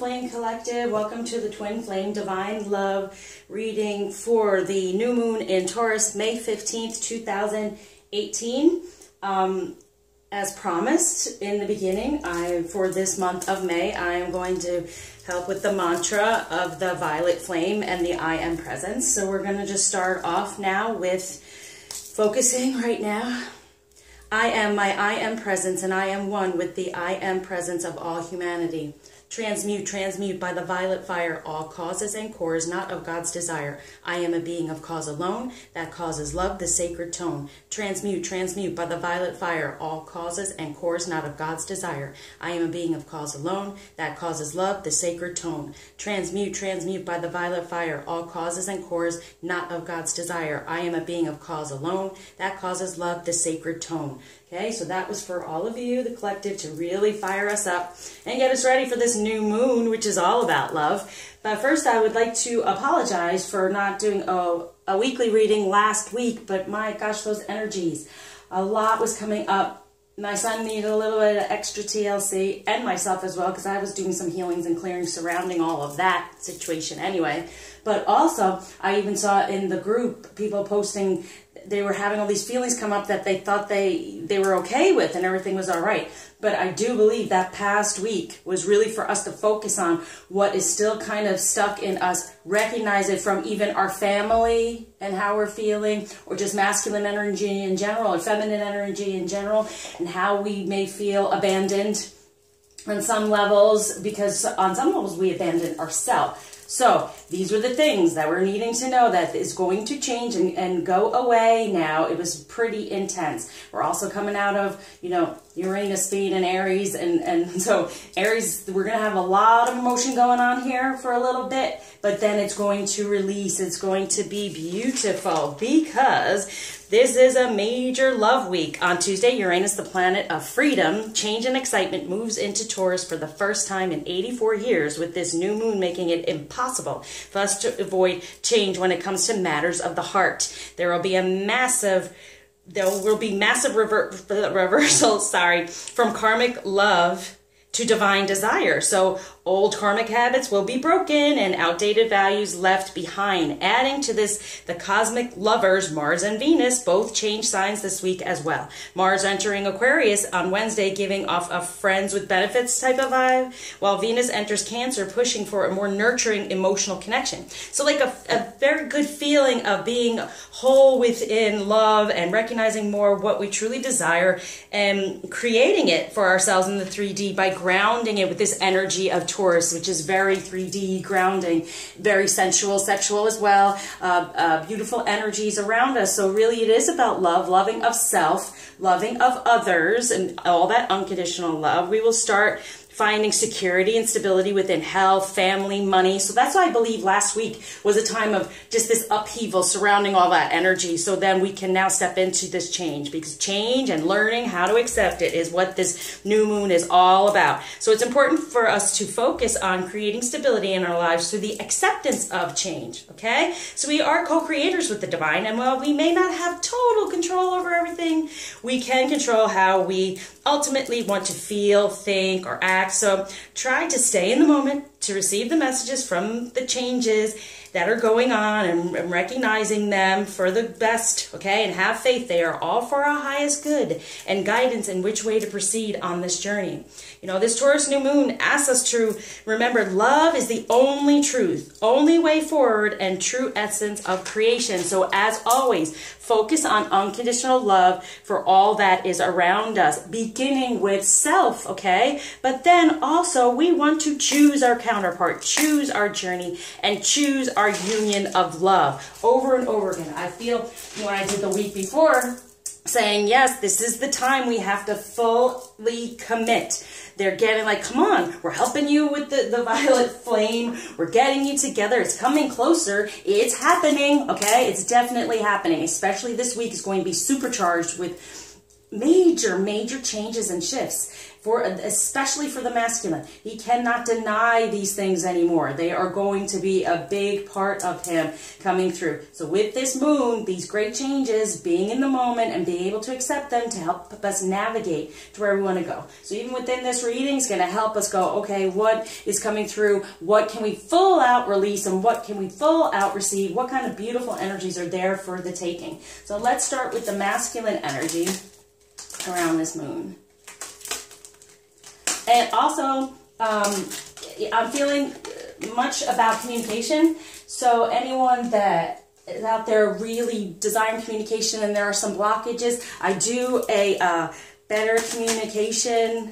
TwinFlame Collective. Welcome to the TwinFlame Divine Love reading for the new moon in Taurus, May 15th, 2018. As promised in the beginning, for this month of May, I am going to help with the mantra of the violet flame and the I am presence. So we're going to just start off now with focusing right now. I am my I am presence, and I am one with the I am presence of all humanity. Transmute, transmute by the violet fire all causes and cores not of God's desire. I am a being of cause alone, that causes love, the sacred tone. Transmute, transmute by the violet fire all causes and cores not of God's desire. I am a being of cause alone, that causes love, the sacred tone. Transmute, transmute by the violet fire all causes and cores not of God's desire. I am a being of cause alone, that causes love, the sacred tone. Okay, so that was for all of you, the collective, to really fire us up and get us ready for this new moon, which is all about love. But first, I would like to apologize for not doing a weekly reading last week, but my gosh, those energies. A lot was coming up. My son needed a little bit of extra TLC, and myself as well, because I was doing some healings and clearing surrounding all of that situation anyway. But also, I even saw in the group people posting they were having all these feelings come up that they thought they were okay with and everything was all right. But I do believe that past week was really for us to focus on what is still kind of stuck in us, recognize it from even our family and how we're feeling, or just masculine energy in general, or feminine energy in general, and how we may feel abandoned on some levels, because on some levels we abandon ourselves. So these were the things that we're needing to know that is going to change and go away now. It was pretty intense. We're also coming out of, Uranus being in Aries. And so Aries, we're going to have a lot of emotion going on here for a little bit. But then it's going to release. It's going to be beautiful because this is a major love week. On Tuesday, Uranus, the planet of freedom, change and excitement, moves into Taurus for the first time in 84 years, with this new moon making it impossible for us to avoid change when it comes to matters of the heart. There will be massive reversals, from karmic love to divine desire. So old karmic habits will be broken and outdated values left behind. Adding to this, the cosmic lovers, Mars and Venus, both change signs this week as well. Mars entering Aquarius on Wednesday, giving off a friends with benefits type of vibe, while Venus enters Cancer, pushing for a more nurturing emotional connection. So like a very good feeling of being whole within love and recognizing more what we truly desire and creating it for ourselves in the 3D by grounding it with this energy of Taurus, which is very 3D grounding, very sensual, sexual as well, beautiful energies around us. So really it is about love, loving of self, loving of others, and all that unconditional love. We will start finding security and stability within health, family, money. So that's why I believe last week was a time of just this upheaval surrounding all that energy. So then we can now step into this change, because change and learning how to accept it is what this new moon is all about. So it's important for us to focus on creating stability in our lives through the acceptance of change, okay? So we are co-creators with the divine, and while we may not have total control over everything, we can control how we ultimately want to feel, think, or act. So try to stay in the moment to receive the messages from the changes that are going on and recognizing them for the best, okay? And have faith they are all for our highest good and guidance in which way to proceed on this journey. This Taurus new moon asks us to remember love is the only truth, only way forward, and true essence of creation. So as always, focus on unconditional love for all that is around us, beginning with self, okay? But then also we want to choose our counterpart, choose our journey, and choose our union of love over and over again. I feel when I did the week before saying, yes, this is the time we have to fully commit. They're getting like, come on, we're helping you with the violet flame. We're getting you together. It's coming closer. It's happening, okay? It's definitely happening, especially this week is going to be supercharged with major changes and shifts, especially for the masculine. He cannot deny these things anymore. They are going to be a big part of him coming through. So with this moon, these great changes, being in the moment and being able to accept them to help us navigate to where we want to go. So even within this reading, it's going to help us go, okay, what is coming through? What can we full out release and what can we full out receive? What kind of beautiful energies are there for the taking? So let's start with the masculine energy around this moon. And also, I'm feeling much about communication. So anyone that is out there really desiring communication and there are some blockages, I do a better communication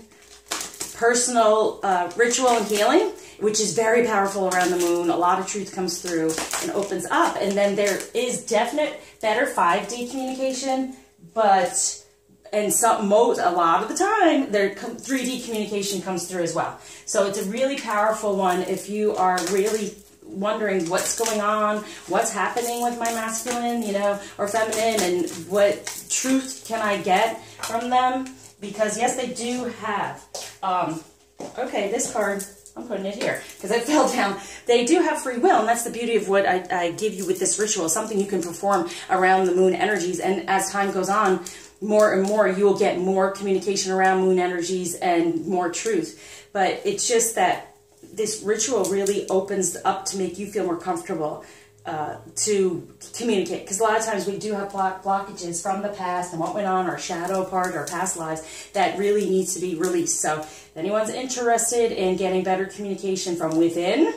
personal ritual and healing, which is very powerful around the moon. A lot of truth comes through and opens up. And then there is definite better 5D communication, but and a lot of the time, 3D communication comes through as well. So it's a really powerful one if you are really wondering what's going on, what's happening with my masculine, you know, or feminine, and what truth can I get from them? Because yes, they do have, okay, this card, I'm putting it here because it fell down. They do have free will, and that's the beauty of what I give you with this ritual, something you can perform around the moon energies. And as time goes on, more and more, you will get more communication around moon energies and more truth. But it's just that this ritual really opens up to make you feel more comfortable to communicate. Because a lot of times we do have blockages from the past and what went on, our shadow part, our past lives, that really needs to be released. So if anyone's interested in getting better communication from within,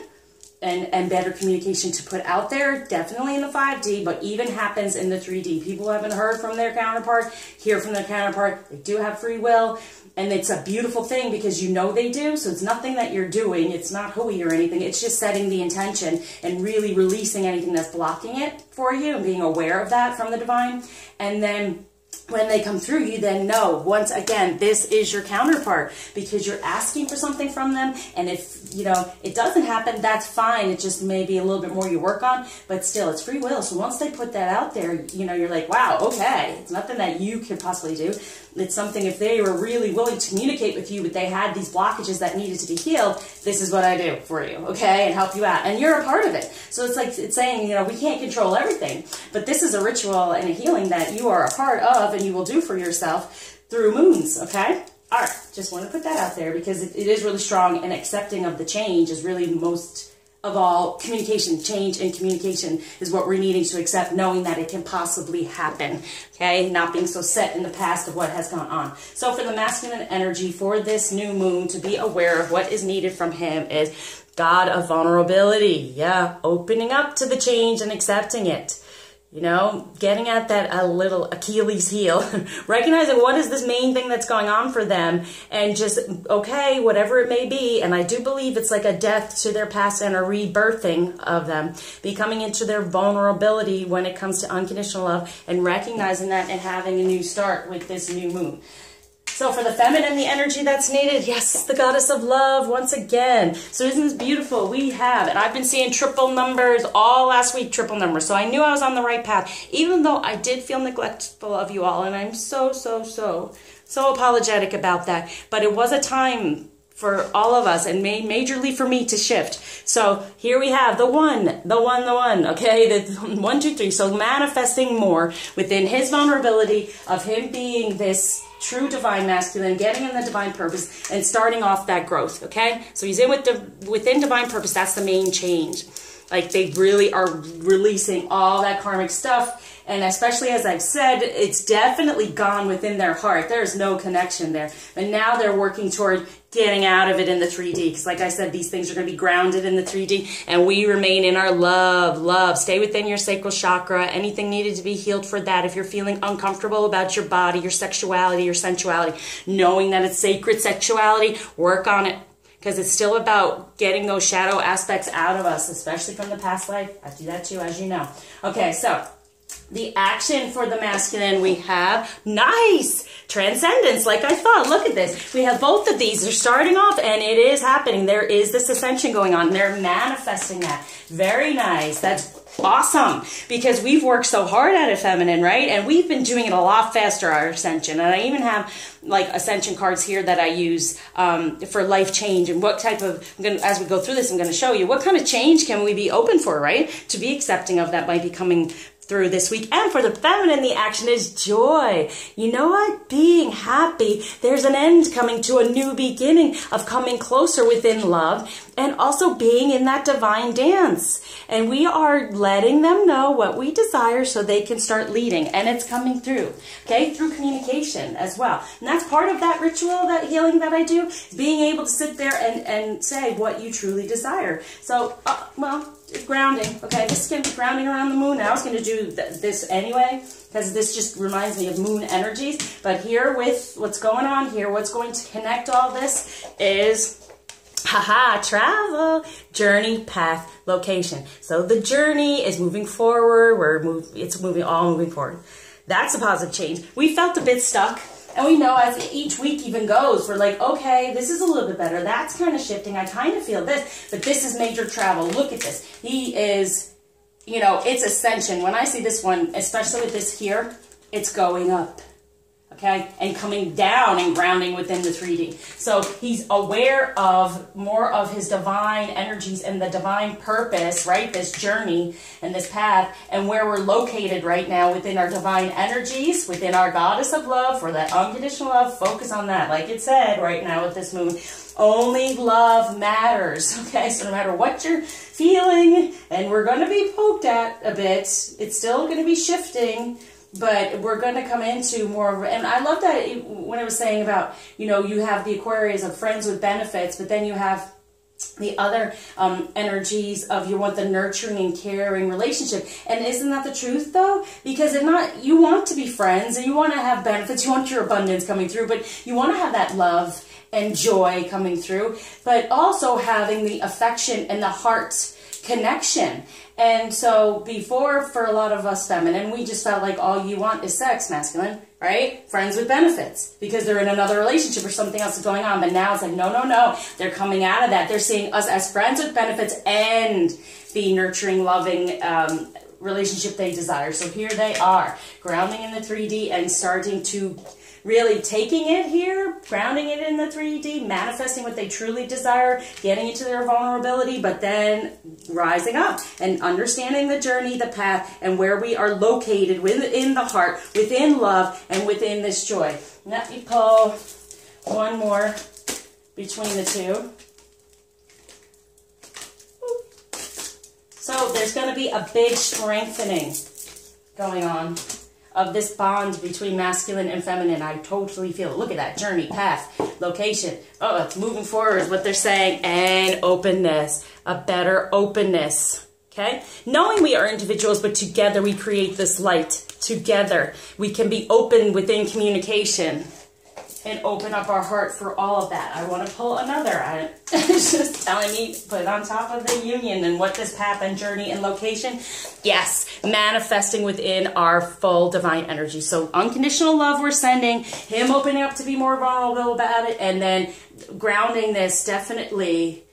and better communication to put out there, definitely in the 5D, but even happens in the 3D. People haven't heard from their counterpart, hear from their counterpart. They do have free will, and it's a beautiful thing because you know they do, so it's nothing that you're doing. It's not hooey or anything. It's just setting the intention and really releasing anything that's blocking it for you and being aware of that from the divine. And then when they come through, you then know, once again, this is your counterpart because you're asking for something from them. And if, you know, it doesn't happen, that's fine. It just may be a little bit more you work on, but still, it's free will. So once they put that out there, you know, you're like, wow, okay, it's nothing that you can possibly do. It's something, if they were really willing to communicate with you, but they had these blockages that needed to be healed, this is what I do for you, okay, and help you out. And you're a part of it. So it's like, it's saying, you know, we can't control everything, but this is a ritual and a healing that you are a part of and you will do for yourself through moons, okay? All right, just want to put that out there because it is really strong, and accepting of the change is really most of all communication. Change and communication is what we're needing to accept, knowing that it can possibly happen, okay? Not being so set in the past of what has gone on. So for the masculine energy for this new moon, to be aware of what is needed from him is God of vulnerability. Yeah, opening up to the change and accepting it. You know, getting at that a little Achilles heel, recognizing what is this main thing that's going on for them, and just, okay, whatever it may be. And I do believe it's like a death to their past and a rebirthing of them, becoming into their vulnerability when it comes to unconditional love, and recognizing that and having a new start with this new moon. So for the feminine, the energy that's needed, yes, the goddess of love once again. So isn't this beautiful? We have, and I've been seeing triple numbers all last week, triple numbers. So I knew I was on the right path, even though I did feel neglectful of you all. And I'm so apologetic about that. But it was a time for all of us, and majorly for me to shift. So here we have the one, okay? The 1, 2, 3. So manifesting more within his vulnerability of him being this true divine masculine, getting in the divine purpose, and starting off that growth, okay? So he's within divine purpose. That's the main change. Like, they really are releasing all that karmic stuff. And especially, as I've said, it's definitely gone within their heart. There's no connection there. And now they're working toward getting out of it in the 3D. Because like I said, these things are going to be grounded in the 3D. And we remain in our love. Stay within your sacral chakra. Anything needed to be healed for that. If you're feeling uncomfortable about your body, your sexuality, your sensuality, knowing that it's sacred sexuality, work on it. Because it's still about getting those shadow aspects out of us, especially from the past life. I do that too, as you know. Okay, so The action for the masculine, we have nice transcendence, like I thought. Look at this. We have both of these. They're starting off, and it is happening. There is this ascension going on. They're manifesting that. Very nice. That's awesome, because we've worked so hard at it, feminine, right? And we've been doing it a lot faster, our ascension. And I even have like ascension cards here that I use for life change, and what type of, as we go through this, I'm going to show you what kind of change can we be open for, right? To be accepting of that might be coming through this week. And for the feminine, the action is joy. You know what? Being happy. There's an end coming to a new beginning of coming closer within love, and also being in that divine dance. And we are letting them know what we desire so they can start leading. And it's coming through, okay? Through communication as well. And that's part of that ritual, that healing that I do, being able to sit there and say what you truly desire. So, well, grounding, okay? This is going to be grounding around the moon. I was going to do this anyway, because this just reminds me of moon energies. But here with what's going on here, what's going to connect all this is travel, journey, path, location. So the journey is moving forward. It's moving forward. That's a positive change. We felt a bit stuck, and we know as each week even goes, we're like, okay, this is a little bit better. That's kind of shifting. I kind of feel this, but this is major travel. Look at this. He is, you know, it's ascension. When I see this one, especially with this here, it's going up. Okay, and coming down and grounding within the 3D. So he's aware of more of his divine energies and the divine purpose, right? This journey and this path, and where we're located right now within our divine energies, within our goddess of love, for that unconditional love. Focus on that. Like it said right now with this moon, only love matters. Okay, so no matter what you're feeling, and we're going to be poked at a bit, it's still going to be shifting. But we're going to come into more of, and I love that when I was saying about, you know, you have the Aquarius of friends with benefits, but then you have the other energies of you want the nurturing and caring relationship. And isn't that the truth though? Because you want to be friends and you want to have benefits, you want your abundance coming through, but you want to have that love and joy coming through, but also having the affection and the heart connection. And so before, for a lot of us feminine, we just felt like all you want is sex, masculine, right? Friends with benefits, because they're in another relationship or something else is going on. But now it's like, no, no, no. They're coming out of that. They're seeing us as friends with benefits and the nurturing, loving relationship they desire. So here they are, grounding in the 3D and starting to really taking it here, grounding it in the 3D, manifesting what they truly desire, getting into their vulnerability, but then rising up and understanding the journey, the path, and where we are located within the heart, within love, and within this joy. Let me pull one more between the two. So there's going to be a big strengthening going on of this bond between masculine and feminine. I totally feel it. Look at that journey, path, location. Oh, it's moving forward is what they're saying. And openness, a better openness. Okay? Knowing we are individuals, but together we create this light. Together we can be open within communication and open up our heart for all of that. I want to pull another. It's just telling me put it on top of the union and what this path and journey and location. Yes, manifesting within our full divine energy. So unconditional love we're sending, him opening up to be more vulnerable about it, and then grounding this definitely,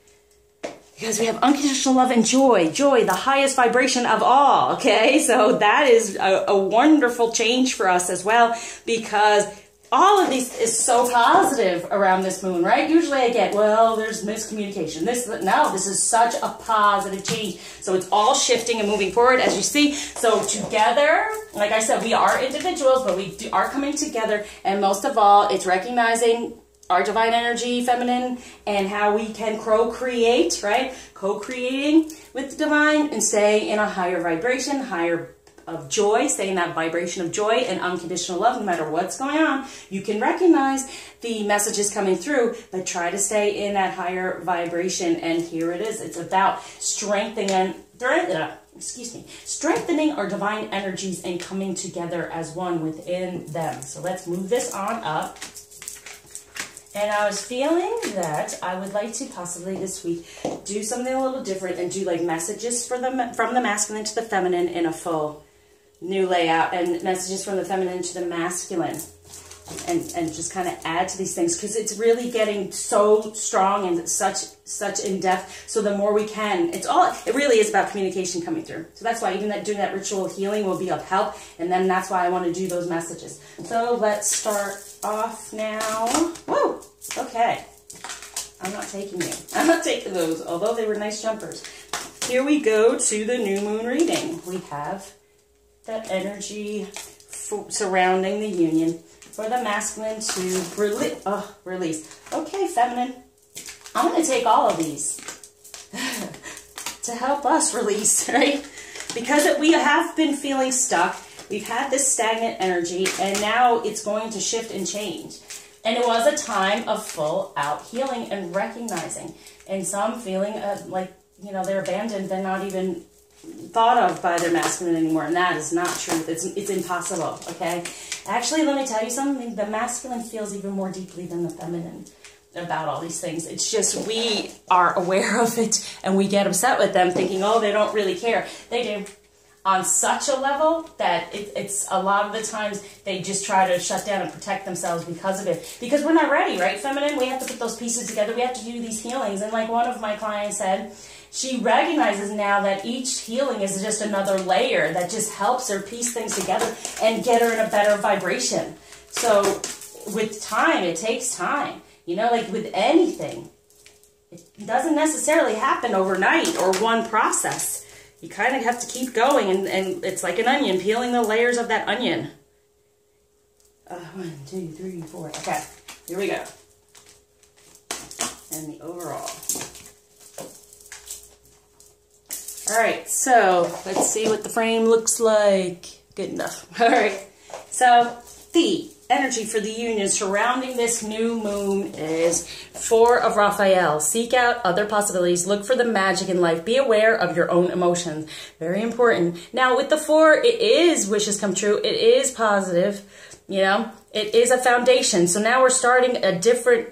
because we have unconditional love and joy. Joy, the highest vibration of all, okay? So that is a wonderful change for us as well, because all of these is so positive around this moon, right? Usually I get, well, there's miscommunication. No, this is such a positive change. So it's all shifting and moving forward, as you see. So together, like I said, we are individuals, but we are coming together. And most of all, it's recognizing our divine energy, feminine, and how we can co-create, right? Co-creating with the divine and stay in a higher vibration, higher of joy, stay in that vibration of joy and unconditional love no matter what's going on. You can recognize the messages coming through, but try to stay in that higher vibration. And here it is. It's about strengthening our divine energies and coming together as one within them. So let's move this on up. And I was feeling that I would like to possibly this week do something a little different and do like messages for them from the masculine to the feminine in a full new layout and messages from the feminine to the masculine. And just kind of add to these things, because it's really getting so strong and such in depth. So the more we can, it really is about communication coming through. So that's why even doing that ritual healing will be of help. And then that's why I want to do those messages. So let's start off now. Whoa, okay. I'm not taking you. I'm not taking those, although they were nice jumpers. Here we go to the new moon reading. We have that energy surrounding the union. For the masculine to release. Okay, feminine. I'm going to take all of these to help us release, right? Because we have been feeling stuck. We've had this stagnant energy, and now it's going to shift and change. And it was a time of full out healing and recognizing. And some feeling like, you know, they're abandoned. They're not even thought of by their masculine anymore, and that is not true. It's impossible, okay? Actually, let me tell you something. The masculine feels even more deeply than the feminine about all these things. It's just we are aware of it, and we get upset with them thinking, oh, they don't really care. They do. On such a level that it's a lot of the times they just try to shut down and protect themselves because of it. Because we're not ready, right, feminine? We have to put those pieces together. We have to do these healings. And like one of my clients said, she recognizes now that each healing is just another layer that just helps her piece things together and get her in a better vibration. So with time, it takes time. You know, like with anything, it doesn't necessarily happen overnight or one process. You kind of have to keep going, and it's like an onion, peeling the layers of that onion. 1, 2, 3, 4. Okay, here we go. And the overall. All right, so let's see what the frame looks like. Good enough. All right, so the energy for the union surrounding this new moon is 4 of Raphael. Seek out other possibilities. Look for the magic in life. Be aware of your own emotions. Very important. Now, with the 4, it is wishes come true. It is positive. You know, it is a foundation. So now we're starting a different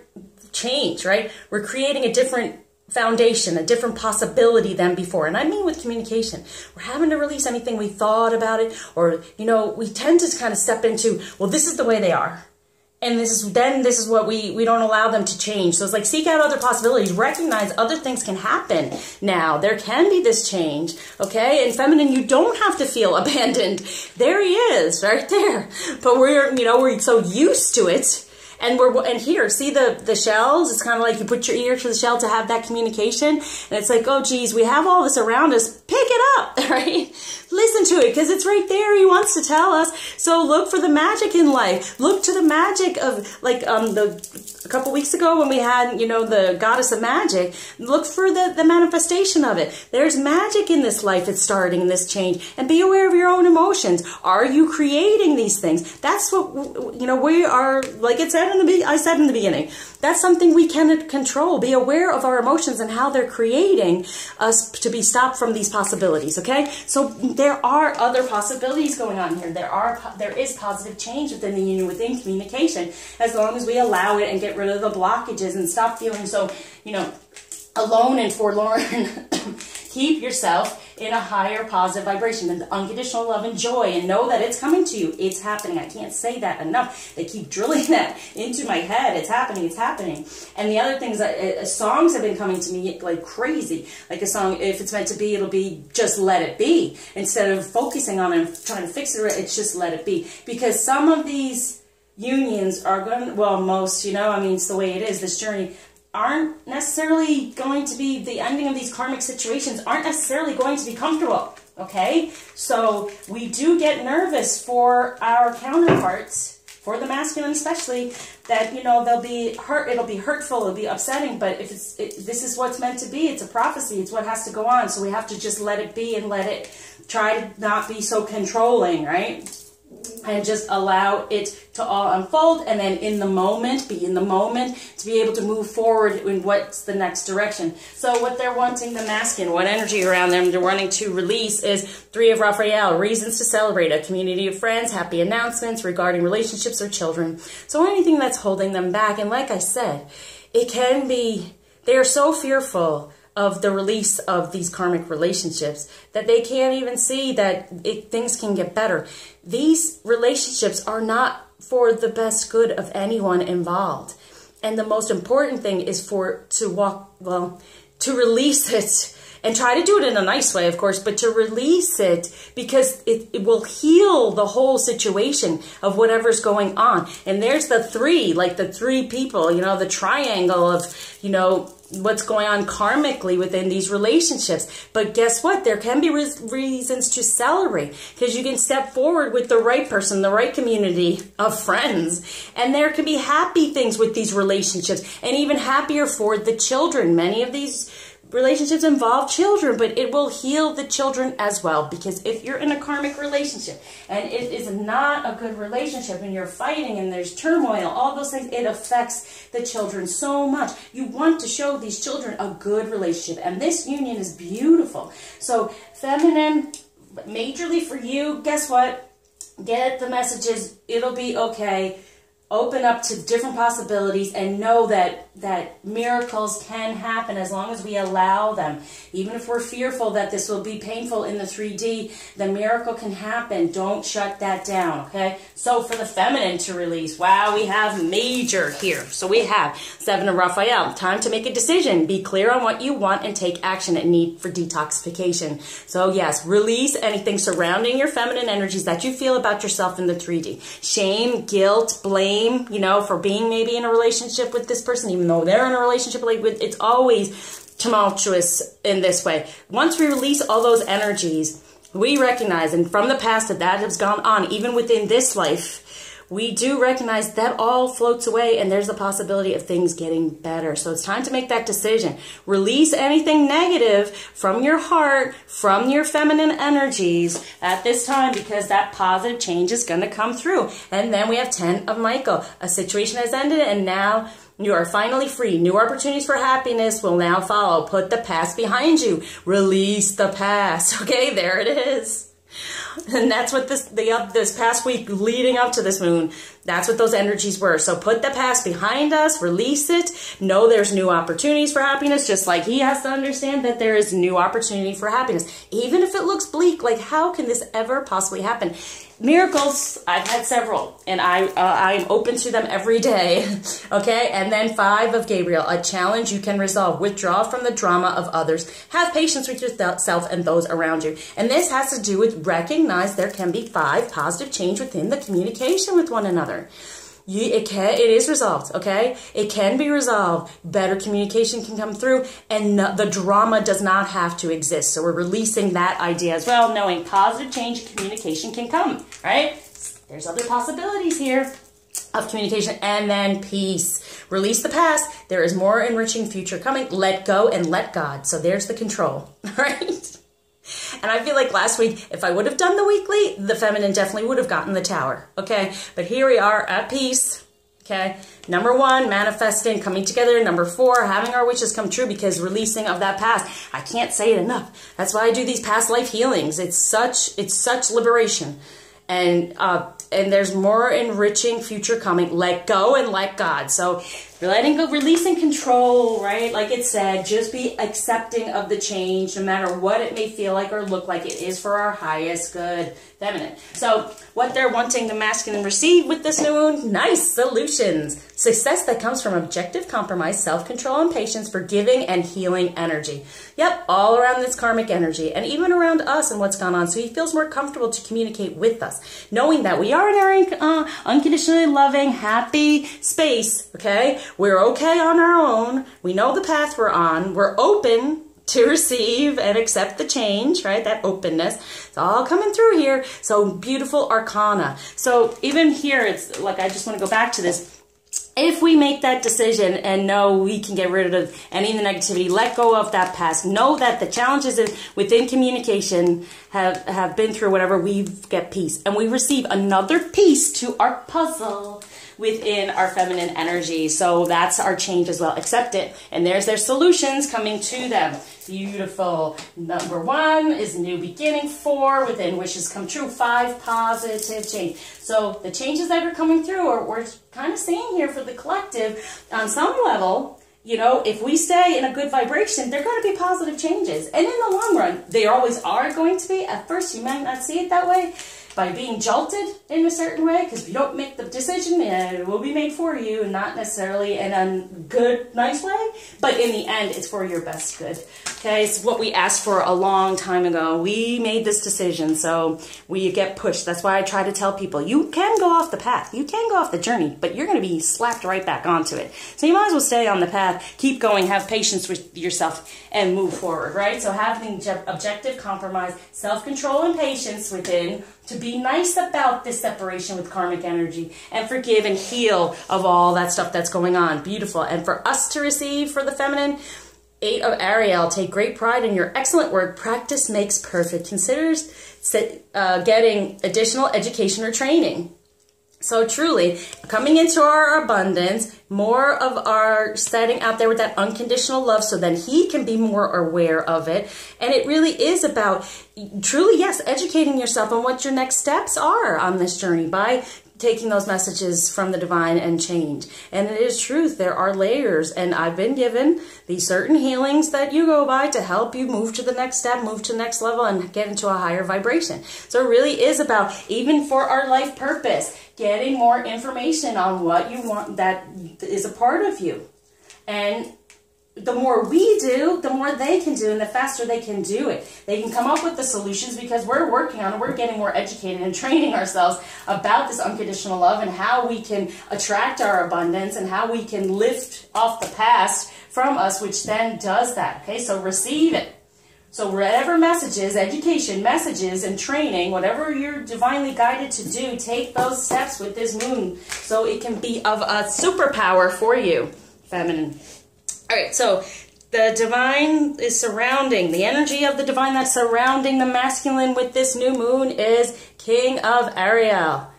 change, right? We're creating a different foundation, a different possibility than before. And I mean with communication. We're having to release anything we thought about it, or, you know, we tend to kind of step into, well, this is the way they are. And this is what we don't allow them to change. So it's like seek out other possibilities, recognize other things can happen now. There can be this change, okay? And feminine, you don't have to feel abandoned. There he is, right there. But we're so used to it. And here, see the shells? It's kind of like you put your ear to the shell to have that communication. And it's like, oh, geez, we have all this around us. Pick it up, right? Listen to it, because it's right there. He wants to tell us. So look for the magic in life. Look to the magic of, like, a couple weeks ago when we had, you know, the goddess of magic. Look for the manifestation of it. There's magic in this life that's starting in this change. And be aware of your own emotions. Are you creating these things? That's what, you know, we are, like it said I said in the beginning, that's something we can control. Be aware of our emotions and how they're creating us to be stopped from these possibilities, okay? So there are other possibilities going on here. There is positive change within the union, within communication, as long as we allow it and get rid of the blockages and stop feeling so, you know, alone and forlorn. Keep yourself in a higher positive vibration and unconditional love and joy, and know that it's coming to you. It's happening. I can't say that enough. They keep drilling that into my head. It's happening. It's happening. And the other things, songs have been coming to me like crazy. Like a song, if it's meant to be, it'll be just let it be. Instead of focusing on it and trying to fix it, it's just let it be. Because some of these unions are going, well, most, you know, I mean, it's the way it is, this journey, aren't necessarily going to be, the ending of these karmic situations aren't necessarily going to be comfortable, okay? So we do get nervous for our counterparts, for the masculine especially, that, you know, they'll be hurt, it'll be hurtful, it'll be upsetting, but if this is what's meant to be, it's a prophecy, it's what has to go on, so we have to just let it be and let it, try to not be so controlling, right? And just allow it to all unfold, and then in the moment, be in the moment, to be able to move forward in what's the next direction. So what they're wanting, the masculine, what energy around them they're wanting to release is 3 of Raphael, reasons to celebrate, a community of friends, happy announcements regarding relationships or children. So anything that's holding them back, and like I said, it can be, they are so fearful of the release of these karmic relationships, that they can't even see that things can get better. These relationships are not for the best good of anyone involved. And the most important thing is to release it, and try to do it in a nice way, of course, but to release it, because it will heal the whole situation of whatever's going on. And there's the three, like the three people, you know, the triangle of, you know, what's going on karmically within these relationships. But guess what? There can be reasons to celebrate, because you can step forward with the right person, the right community of friends, and there can be happy things with these relationships, and even happier for the children. Many of these relationships involve children, but it will heal the children as well, because if you're in a karmic relationship and it is not a good relationship and you're fighting and there's turmoil, all those things, it affects the children so much. You want to show these children a good relationship, and this union is beautiful. So feminine, majorly for you, guess what? Get the messages. It'll be okay. Open up to different possibilities, and know that miracles can happen as long as we allow them. Even if we're fearful that this will be painful in the 3D, the miracle can happen. Don't shut that down, okay? So for the feminine to release, wow, we have major here. So we have 7 of Raphael. Time to make a decision. Be clear on what you want and take action and need for detoxification. So yes, release anything surrounding your feminine energies that you feel about yourself in the 3D. Shame, guilt, blame, you know, for being maybe in a relationship with this person, even though they're in a relationship, like with, it's always tumultuous in this way. Once we release all those energies, we recognize, and from the past that has gone on, even within this life, we do recognize that all floats away, and there's the possibility of things getting better. So it's time to make that decision. Release anything negative from your heart, from your feminine energies at this time, because that positive change is going to come through. And then we have 10 of Michael. A situation has ended, and now you are finally free. New opportunities for happiness will now follow. Put the past behind you. Release the past. Okay, there it is. And that's what this past week leading up to this moon, that's what those energies were. So put the past behind us, release it, know there's new opportunities for happiness, just like he has to understand that there is new opportunity for happiness. Even if it looks bleak, like how can this ever possibly happen? Miracles, I've had several, and I'm open to them every day, okay? And then 5 of Gabriel, a challenge you can resolve. Withdraw from the drama of others. Have patience with yourself and those around you. And this has to do with recognize there can be 5 positive change within the communication with one another. It is resolved, okay? It can be resolved. Better communication can come through, and the drama does not have to exist. So we're releasing that idea as well, knowing positive change in communication can come, right? There's other possibilities here of communication. And then peace. Release the past. There is more enriching future coming. Let go and let God. So there's the control, right? And I feel like last week, if I would have done the weekly, the feminine definitely would have gotten the tower, okay? But here we are at peace, okay? Number 1, manifesting, coming together. Number 4, having our wishes come true, because releasing of that past. I can't say it enough. That's why I do these past life healings. It's such liberation. And there's more enriching future coming. Let go and let God. So letting go, releasing control, right? Like it said, just be accepting of the change, no matter what it may feel like or look like. It is for our highest good, feminine. So what they're wanting the masculine receive with this new moon, nice solutions. Success that comes from objective compromise, self-control and patience, forgiving and healing energy. Yep, all around this karmic energy, and even around us and what's gone on. So he feels more comfortable to communicate with us, knowing that we are in our unconditionally loving, happy space, okay? We're okay on our own. We know the path we're on. We're open to receive and accept the change, right? That openness. It's all coming through here. So beautiful arcana. So even here, it's like, I just want to go back to this. If we make that decision and know we can get rid of any of the negativity, let go of that past, know that the challenges within communication have been through whatever, we get peace. And we receive another piece to our puzzle within our feminine energy. So that's our change as well. Accept it. And there's their solutions coming to them. Beautiful. Number 1 is new beginning. 4, within wishes come true. 5, positive change. So the changes that are coming through, or we're kind of seeing here for the collective, on some level, you know, if we stay in a good vibration, they're going to be positive changes. And in the long run, they always are going to be. At first, you might not see it that way by being jolted in a certain way, because if you don't make the decision, it will be made for you, and not necessarily in a good, nice way. But in the end, it's for your best good. Okay, it's what we asked for a long time ago. We made this decision, so we get pushed. That's why I try to tell people, you can go off the path, you can go off the journey, but you're going to be slapped right back onto it. So you might as well stay on the path, keep going, have patience with yourself, and move forward, right? So having objective, compromise, self-control, and patience within, to be nice about this separation with karmic energy, and forgive and heal of all that stuff that's going on. Beautiful. And for us to receive, for the feminine, 8 of Ariel, take great pride in your excellent work. Practice makes perfect. Considers getting additional education or training. So truly, coming into our abundance, more of our setting out there with that unconditional love, so then he can be more aware of it. And it really is about, truly, yes, educating yourself on what your next steps are on this journey by taking those messages from the divine and change. And it is truth, there are layers, and I've been given these certain healings that you go by to help you move to the next step, move to the next level, and get into a higher vibration. So it really is about, even for our life purpose, getting more information on what you want that is a part of you. And the more we do, the more they can do, and the faster they can do it. They can come up with the solutions because we're working on it. We're getting more educated and training ourselves about this unconditional love and how we can attract our abundance and how we can lift off the past from us, which then does that. Okay, so receive it. So whatever messages, education, messages, and training, whatever you're divinely guided to do, take those steps with this moon so it can be of a superpower for you, feminine. All right, so the divine is surrounding, the energy of the divine that's surrounding the masculine with this new moon is King of Ariel.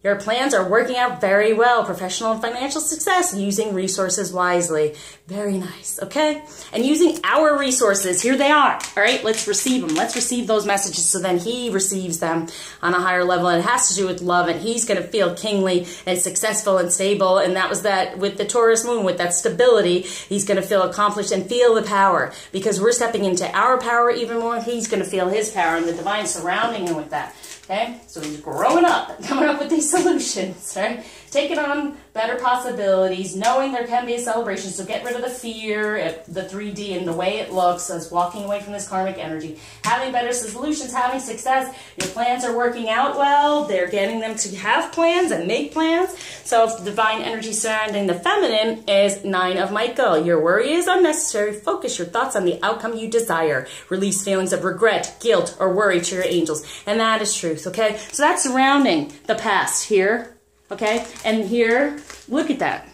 Your plans are working out very well. Professional and financial success, using resources wisely. Very nice, okay? And using our resources, here they are, all right? Let's receive them. Let's receive those messages so then he receives them on a higher level. And it has to do with love, and he's going to feel kingly and successful and stable. And that was that with the Taurus moon, with that stability, he's going to feel accomplished and feel the power, because we're stepping into our power even more. He's going to feel his power, and the divine surrounding him with that. Okay, so he's growing up and coming up with these solutions, right? Taking on better possibilities, knowing there can be a celebration. So get rid of the fear, the 3D and the way it looks as walking away from this karmic energy. Having better solutions, having success. Your plans are working out well. They're getting them to have plans and make plans. So if the divine energy surrounding the feminine is 9 of Michael. Your worry is unnecessary. Focus your thoughts on the outcome you desire. Release feelings of regret, guilt, or worry to your angels. And that is truth, okay? So that's surrounding the past here. Okay, and here, look at that.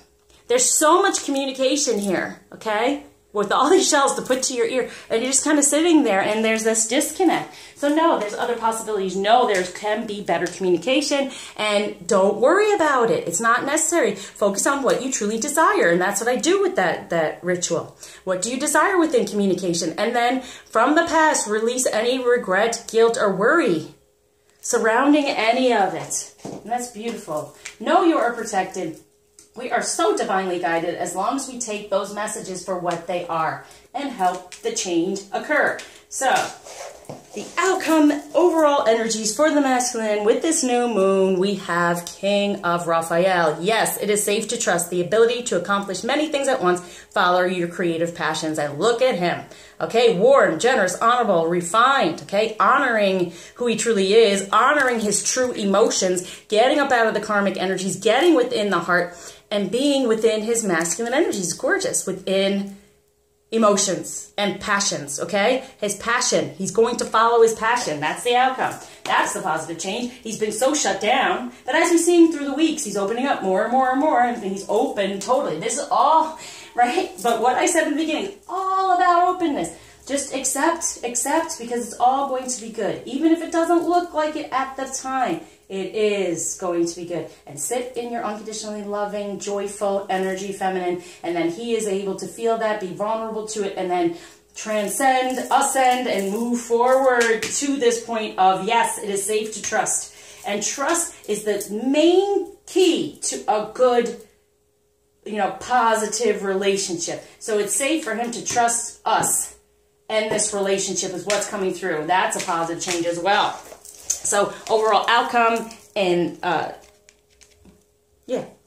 There's so much communication here, okay, with all these shells to put to your ear, and you're just kind of sitting there, and there's this disconnect. So no, there's other possibilities. No, there can be better communication, and don't worry about it. It's not necessary. Focus on what you truly desire, and that's what I do with that ritual. What do you desire within communication? And then from the past, release any regret, guilt, or worry surrounding any of it. And that's beautiful. Know you are protected. We are so divinely guided as long as we take those messages for what they are and help the change occur. So, the outcome, overall energies for the masculine with this new moon, we have King of Raphael. Yes, it is safe to trust the ability to accomplish many things at once. Follow your creative passions, and look at him. Okay, warm, generous, honorable, refined, okay, honoring who he truly is, honoring his true emotions, getting up out of the karmic energies, getting within the heart, and being within his masculine energies. Gorgeous, within emotions and passions, okay? His passion, he's going to follow his passion. That's the outcome. That's the positive change. He's been so shut down, but as we've seen through the weeks, he's opening up more and more and more, and he's open totally. This is all, right? But what I said in the beginning is all about openness. Just accept, because it's all going to be good. Even if it doesn't look like it at the time, it is going to be good. And sit in your unconditionally loving, joyful energy, feminine, and then he is able to feel that, be vulnerable to it, and then transcend, ascend, and move forward to this point of, yes, it is safe to trust. And trust is the main key to a good positive relationship. So it's safe for him to trust us. And this relationship is what's coming through. That's a positive change as well. So overall outcome and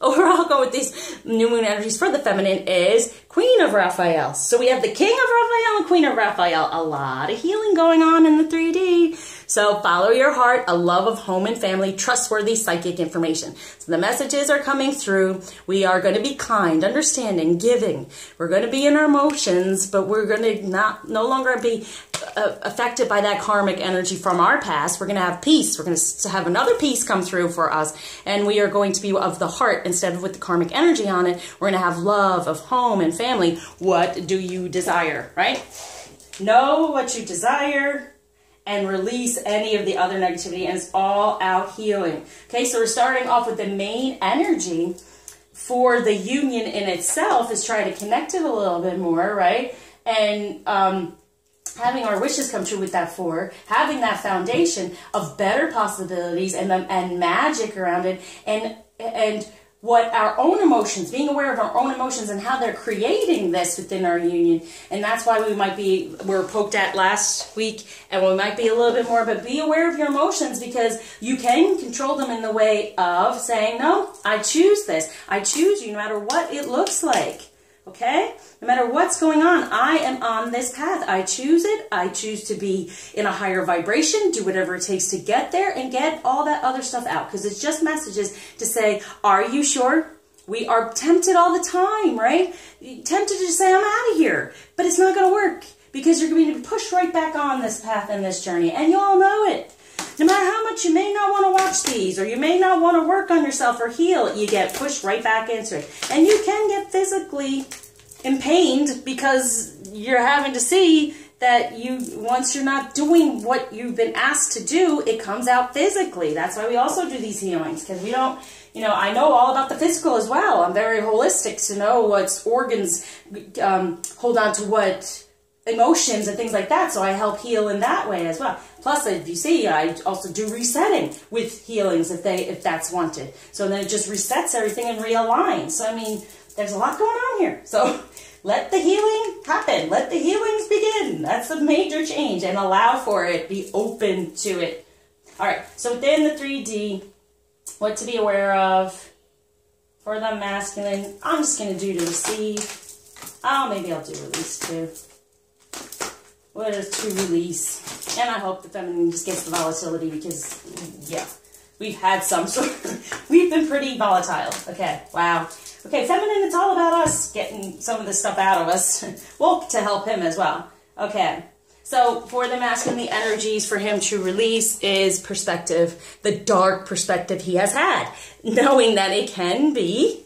overall outcome with these new moon energies for the feminine is Queen of Raphael. So we have the King of Raphael and Queen of Raphael. A lot of healing going on in the 3D. So follow your heart, a love of home and family, trustworthy psychic information. So the messages are coming through. We are going to be kind, understanding, giving. We're going to be in our emotions, but we're going to no longer be affected by that karmic energy from our past. We're going to have peace. We're going to have another peace come through for us. And we are going to be of the heart instead of with the karmic energy on it. We're going to have love of home and family. What do you desire, right? Know what you desire and release any of the other negativity, and it's all out healing. Okay, so we're starting off with the main energy for the union in itself is trying to connect it a little bit more, right? And having our wishes come true with that 4, having that foundation of better possibilities and magic around it, and what our own emotions, being aware of our own emotions and how they're creating this within our union. And that's why we're poked at last week, and we might be a little bit more, but be aware of your emotions, because you can control them in the way of saying, no, I choose this. I choose you no matter what it looks like. Okay? No matter what's going on, I am on this path. I choose it. I choose to be in a higher vibration, do whatever it takes to get there and get all that other stuff out. Because it's just messages to say, are you sure? We are tempted all the time, right? Tempted to just say, I'm out of here. But it's not going to work, because you're going to be pushed right back on this path and this journey. And you all know it. No matter how much you may not want to watch these, or you may not want to work on yourself or heal, you get pushed right back into it. And you can get physically impained, because you're having to see that once you're not doing what you've been asked to do, it comes out physically. That's why we also do these healings, because we don't, I know all about the physical as well. I'm very holistic to know what organs hold on to what emotions and things like that, so I help heal in that way as well. Plus, if you see, I also do resetting with healings if that's wanted. So then it just resets everything and realigns. So I mean, there's a lot going on here. So let the healing happen. Let the healings begin. That's a major change, and allow for it. Be open to it. All right, so within the 3D, what to be aware of for the masculine, I'm just going to do to receive. Oh, maybe I'll do release too. What is to release? And I hope the feminine just gets the volatility, because, yeah, we've had some sort we've been pretty volatile. Okay, wow. Okay, feminine, it's all about us getting some of this stuff out of us. Well, to help him as well. Okay, so for the masculine, the energies for him to release is perspective, the dark perspective he has had. Knowing that it can be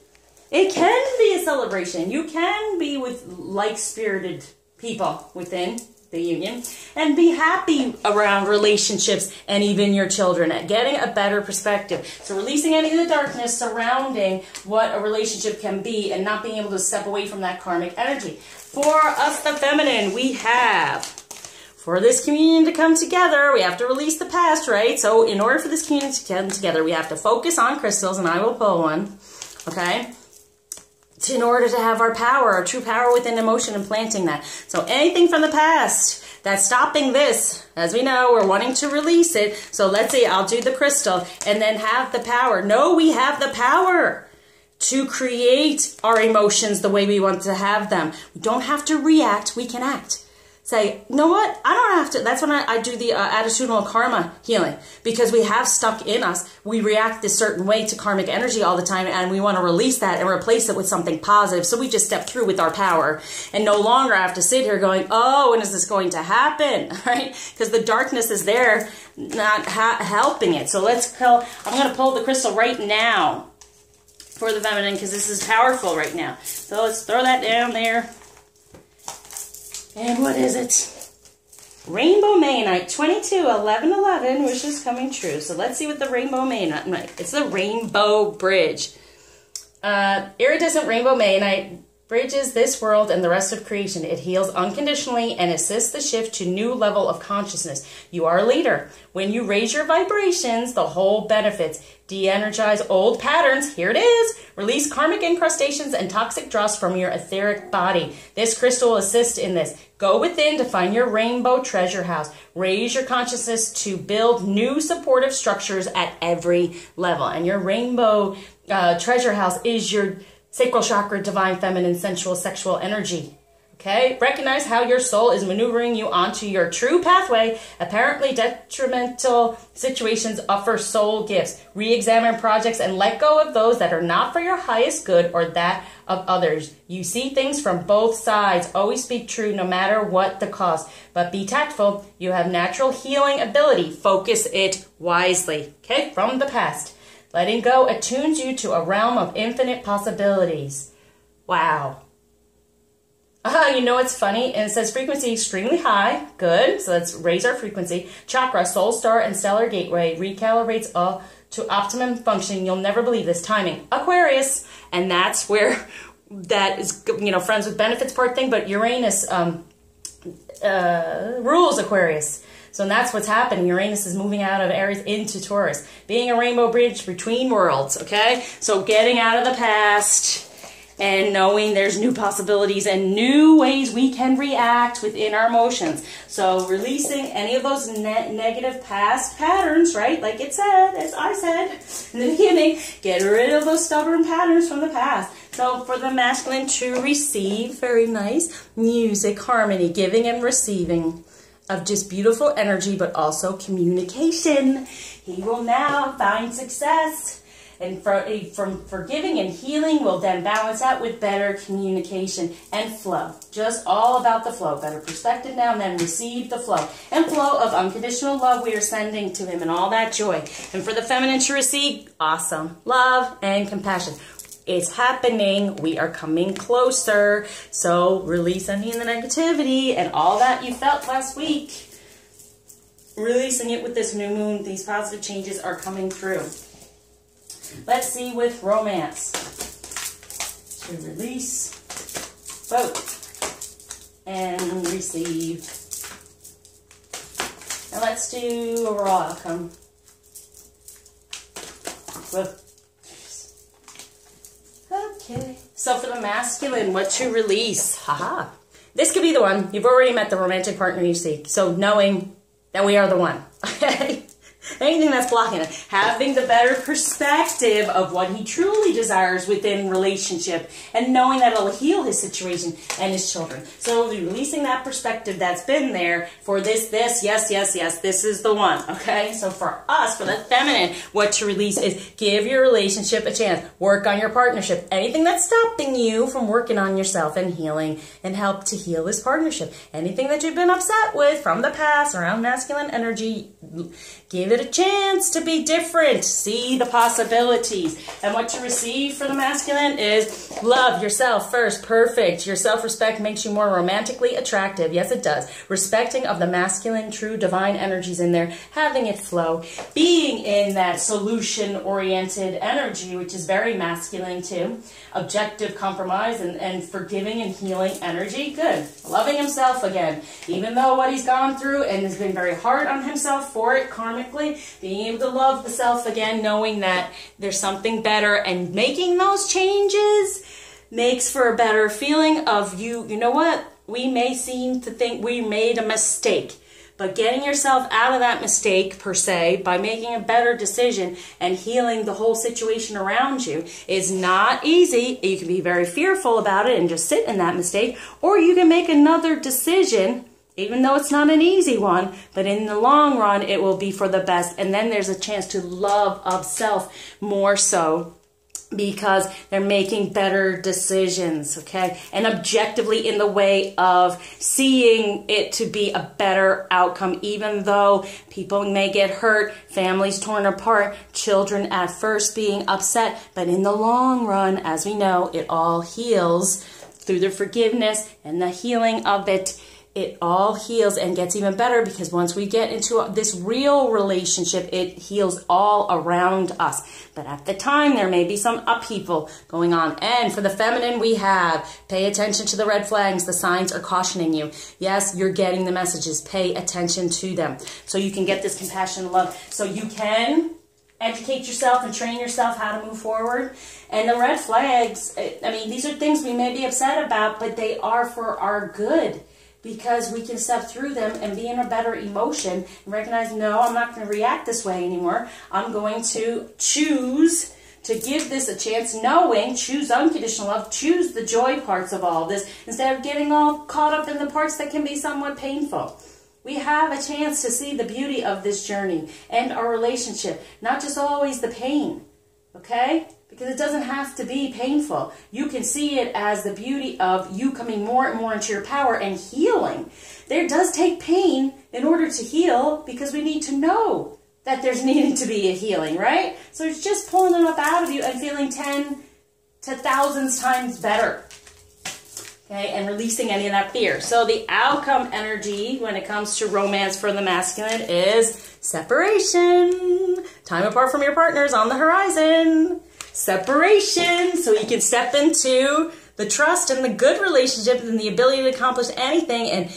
a celebration. You can be with like-spirited people within the union, and be happy around relationships and even your children, at getting a better perspective. So releasing any of the darkness surrounding what a relationship can be, and not being able to step away from that karmic energy. For us, the feminine, we have, for this communion to come together, we have to release the past, right? So in order for this communion to come together, we have to focus on crystals, and I will pull one, okay? In order to have our power, our true power within emotion, and planting that. So anything from the past that's stopping this, as we know, we're wanting to release it. So let's say I'll do the crystal and then have the power. No, we have the power to create our emotions the way we want to have them. We don't have to react, we can act. Say, you know what? I don't have to. That's when I do the attitudinal karma healing, because we have stuck in us. We react this certain way to karmic energy all the time, and we want to release that and replace it with something positive. So we just step through with our power, and no longer have to sit here going, oh, when is this going to happen? Right? Because the darkness is there, not helping it. So I'm going to pull the crystal right now for the feminine, because this is powerful right now. So let's throw that down there. And what is it? Rainbow Mayonite, 221111, wishes coming true. So let's see what the Rainbow Mayonite, it's the Rainbow Bridge. Iridescent Rainbow Mayonite bridges this world and the rest of creation. It heals unconditionally and assists the shift to new level of consciousness. You are a leader. When you raise your vibrations, the whole benefits. De-energize old patterns. Here it is. Release karmic incrustations and toxic dross from your etheric body. This crystal will assist in this. Go within to find your rainbow treasure house. Raise your consciousness to build new supportive structures at every level. And your rainbow treasure house is your sacral chakra, divine, feminine, sensual, sexual energy. Okay? Recognize how your soul is maneuvering you onto your true pathway. Apparently detrimental situations offer soul gifts. Re-examine projects and let go of those that are not for your highest good or that of others. You see things from both sides. Always speak true no matter what the cost. But be tactful. You have natural healing ability. Focus it wisely. Okay? From the past. Letting go attunes you to a realm of infinite possibilities. Wow. You know what's funny? And it says frequency extremely high. Good. So let's raise our frequency. Chakra, soul star, and stellar gateway recalibrates all to optimum function. You'll never believe this. Timing. Aquarius. And that's where that is, you know, friends with benefits part thing. But Uranus rules Aquarius. So that's what's happening. Uranus is moving out of Aries into Taurus. Being a rainbow bridge between worlds. Okay? So getting out of the past and knowing there's new possibilities and new ways we can react within our emotions. So releasing any of those negative past patterns, right? Like it said, as I said in the beginning, get rid of those stubborn patterns from the past. So for the masculine to receive, very nice, music, harmony, giving and receiving of just beautiful energy, but also communication. He will now find success. And from forgiving and healing will then balance out with better communication and flow. Just all about the flow. Better perspective now and then receive the flow. And flow of unconditional love we are sending to him and all that joy. And for the feminine to receive, awesome love and compassion. It's happening. We are coming closer. So release any of the negativity and all that you felt last week. Releasing it with this new moon. These positive changes are coming through. Let's see with romance. To release, both, and receive. And let's do overall outcome. Okay. So for the masculine, what to release? Haha. This could be the one. You've already met the romantic partner you seek. So knowing that we are the one. Okay. Anything that's blocking it. Having the better perspective of what he truly desires within relationship and knowing that it'll heal his situation and his children. So releasing that perspective that's been there for this, yes, this is the one. Okay? So for us, for the feminine, what to release is give your relationship a chance. Work on your partnership. Anything that's stopping you from working on yourself and healing and help to heal this partnership. Anything that you've been upset with from the past around masculine energy, give it a chance to be different. See the possibilities. And what to receive for the masculine is love yourself first. Perfect. Your self-respect makes you more romantically attractive. Yes, it does. Respecting of the masculine, true, divine energies in there. Having it flow. Being in that solution-oriented energy, which is very masculine too. Objective compromise and forgiving and healing energy. Good. Loving himself again. Even though what he's gone through and has been very hard on himself for it karmically, being able to love the self again, knowing that there's something better and making those changes makes for a better feeling of you know what? We may seem to think we made a mistake, but getting yourself out of that mistake per se by making a better decision and healing the whole situation around you is not easy. You can be very fearful about it and just sit in that mistake, or you can make another decision even though it's not an easy one, but in the long run, it will be for the best. And then there's a chance to love of self more so because they're making better decisions, okay? And objectively in the way of seeing it to be a better outcome, even though people may get hurt, families torn apart, children at first being upset, but in the long run, as we know, it all heals through the forgiveness and the healing of it. It all heals and gets even better because once we get into this real relationship, it heals all around us. But at the time, there may be some upheaval going on. And for the feminine, we have pay attention to the red flags. The signs are cautioning you. Yes, you're getting the messages. Pay attention to them so you can get this compassion and love. So you can educate yourself and train yourself how to move forward. And the red flags, I mean, these are things we may be upset about, but they are for our good, because we can step through them and be in a better emotion and recognize, no, I'm not going to react this way anymore. I'm going to choose to give this a chance, knowing, choose unconditional love, choose the joy parts of all of this, instead of getting all caught up in the parts that can be somewhat painful. We have a chance to see the beauty of this journey and our relationship, not just always the pain, okay? Because it doesn't have to be painful. You can see it as the beauty of you coming more and more into your power and healing. There does take pain in order to heal, because we need to know that there's needing to be a healing, right? So it's just pulling it up out of you and feeling 10 to thousands times better. Okay, and releasing any of that fear. So the outcome energy when it comes to romance for the masculine is separation. Time apart from your partners on the horizon. Separation, so you can step into the trust and the good relationship and the ability to accomplish anything and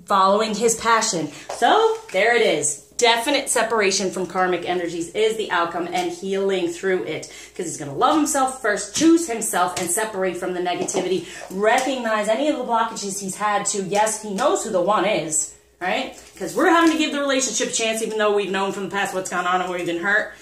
following his passion. So there it is. Definite separation from karmic energies is the outcome, and healing through it, because he's going to love himself first, choose himself, and separate from the negativity. Recognize any of the blockages he's had to, yes, he knows who the one is, right? Because we're having to give the relationship a chance, even though we've known from the past what's gone on and we've been hurt.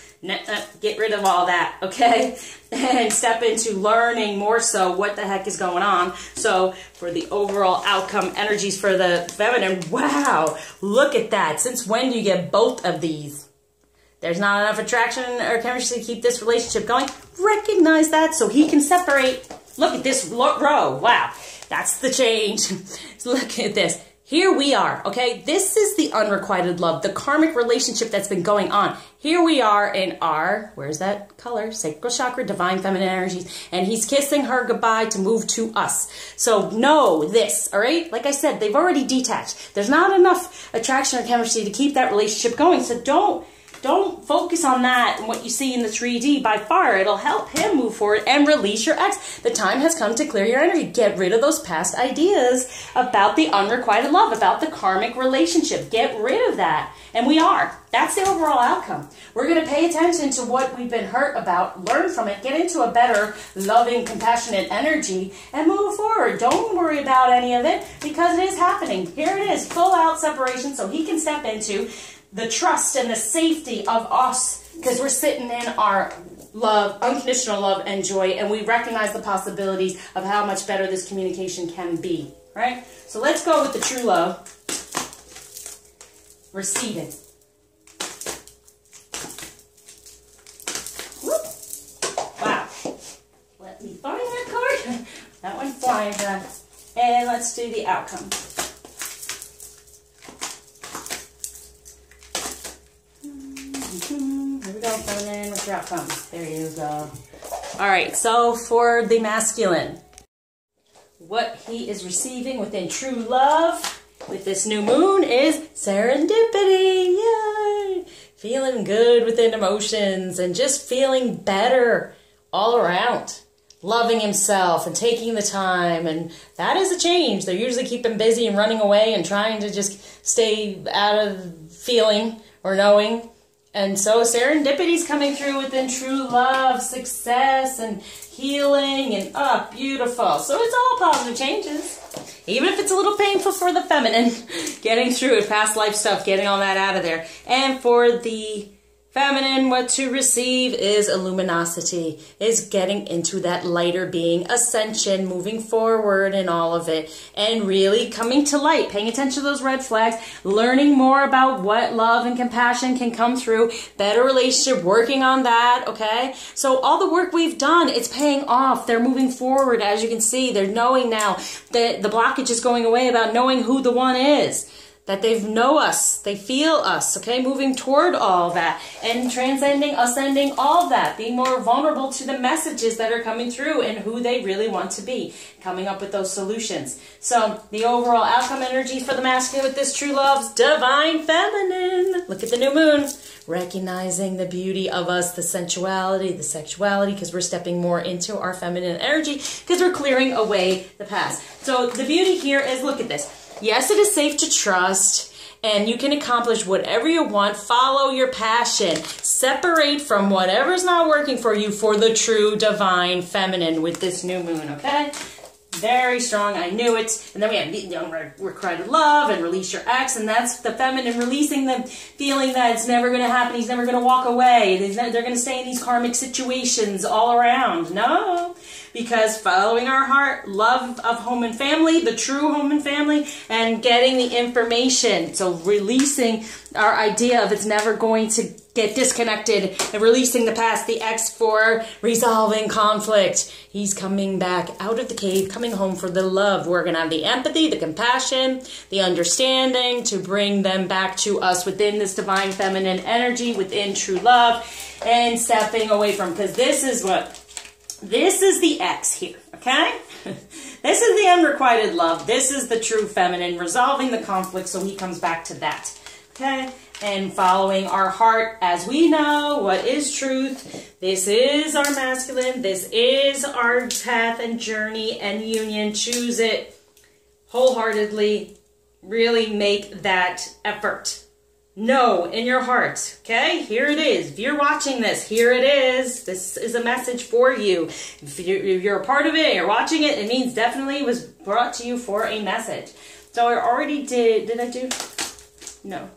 Get rid of all that, okay? And step into learning more so what the heck is going on. So for the overall outcome energies for the feminine, wow, look at that. Since when do you get both of these? There's not enough attraction or chemistry to keep this relationship going. Recognize that so he can separate. Look at this row. Wow, that's the change. Look at this. Here we are, okay? This is the unrequited love, the karmic relationship that's been going on. Here we are in our, where's that color? Sacral chakra, divine feminine energies. And he's kissing her goodbye to move to us. So know this, all right? Like I said, they've already detached. There's not enough attraction or chemistry to keep that relationship going. So don't focus on that and what you see in the 3D. By far, it'll help him move forward and release your ex. The time has come to clear your energy. Get rid of those past ideas about the unrequited love, about the karmic relationship. Get rid of that. And we are. That's the overall outcome. We're going to pay attention to what we've been hurt about, learn from it, get into a better, loving, compassionate energy, and move forward. Don't worry about any of it, because it is happening. Here it is, full out separation, so he can step into the trust and the safety of us, because we're sitting in our love, unconditional love and joy, and we recognize the possibilities of how much better this communication can be, right? So let's go with the true love. Receiving. Whoop. Wow. Let me find that card. That one's flying. And let's do the outcome. Here we go, feminine, what's your outcome? There you go. Alright, so for the masculine, what he is receiving within true love with this new moon is serendipity. Yay! Feeling good within emotions and just feeling better all around. Loving himself and taking the time, and that is a change. They're usually keeping busy and running away and trying to just stay out of feeling or knowing. And so serendipity is coming through within true love, success, and healing, and beautiful. So it's all positive changes. Even if it's a little painful for the feminine, getting through it, past life stuff, getting all that out of there. And for the feminine, what to receive is luminosity, is getting into that lighter being, ascension, moving forward in all of it, and really coming to light, paying attention to those red flags, learning more about what love and compassion can come through, better relationship, working on that, okay? So all the work we've done, it's paying off. They're moving forward, as you can see. They're knowing now that the blockage is going away about knowing who the one is. That they know us, they feel us, okay? Moving toward all that and transcending, ascending, all that. Being more vulnerable to the messages that are coming through and who they really want to be. Coming up with those solutions. So the overall outcome energy for the masculine with this true love's divine feminine. Look at the new moon. Recognizing the beauty of us, the sensuality, the sexuality, because we're stepping more into our feminine energy, because we're clearing away the past. So the beauty here is, look at this. Yes, it is safe to trust and you can accomplish whatever you want. Follow your passion. Separate from whatever's not working for you for the true divine feminine with this new moon, okay? Very strong. I knew it. And then we have requited love and release your ex, and that's the feminine releasing the feeling that it's never going to happen. He's never going to walk away. They're going to stay in these karmic situations all around. No, because following our heart, love of home and family, the true home and family, and getting the information. So releasing our idea of it's never going to get disconnected, and releasing the past, the ex, for resolving conflict. He's coming back out of the cave, coming home for the love. We're going to have the empathy, the compassion, the understanding to bring them back to us within this divine feminine energy, within true love, and stepping away from, because this is the ex here, okay? This is the unrequited love. This is the true feminine, resolving the conflict so he comes back to that, okay? And following our heart, as we know what is truth. This is our masculine. This is our path and journey and union. Choose it wholeheartedly. Really make that effort. Know in your heart, okay? Here it is. If you're watching this, here it is. This is a message for you. If you're a part of it, you're watching it, it means definitely it was brought to you for a message. So I already did I do? No.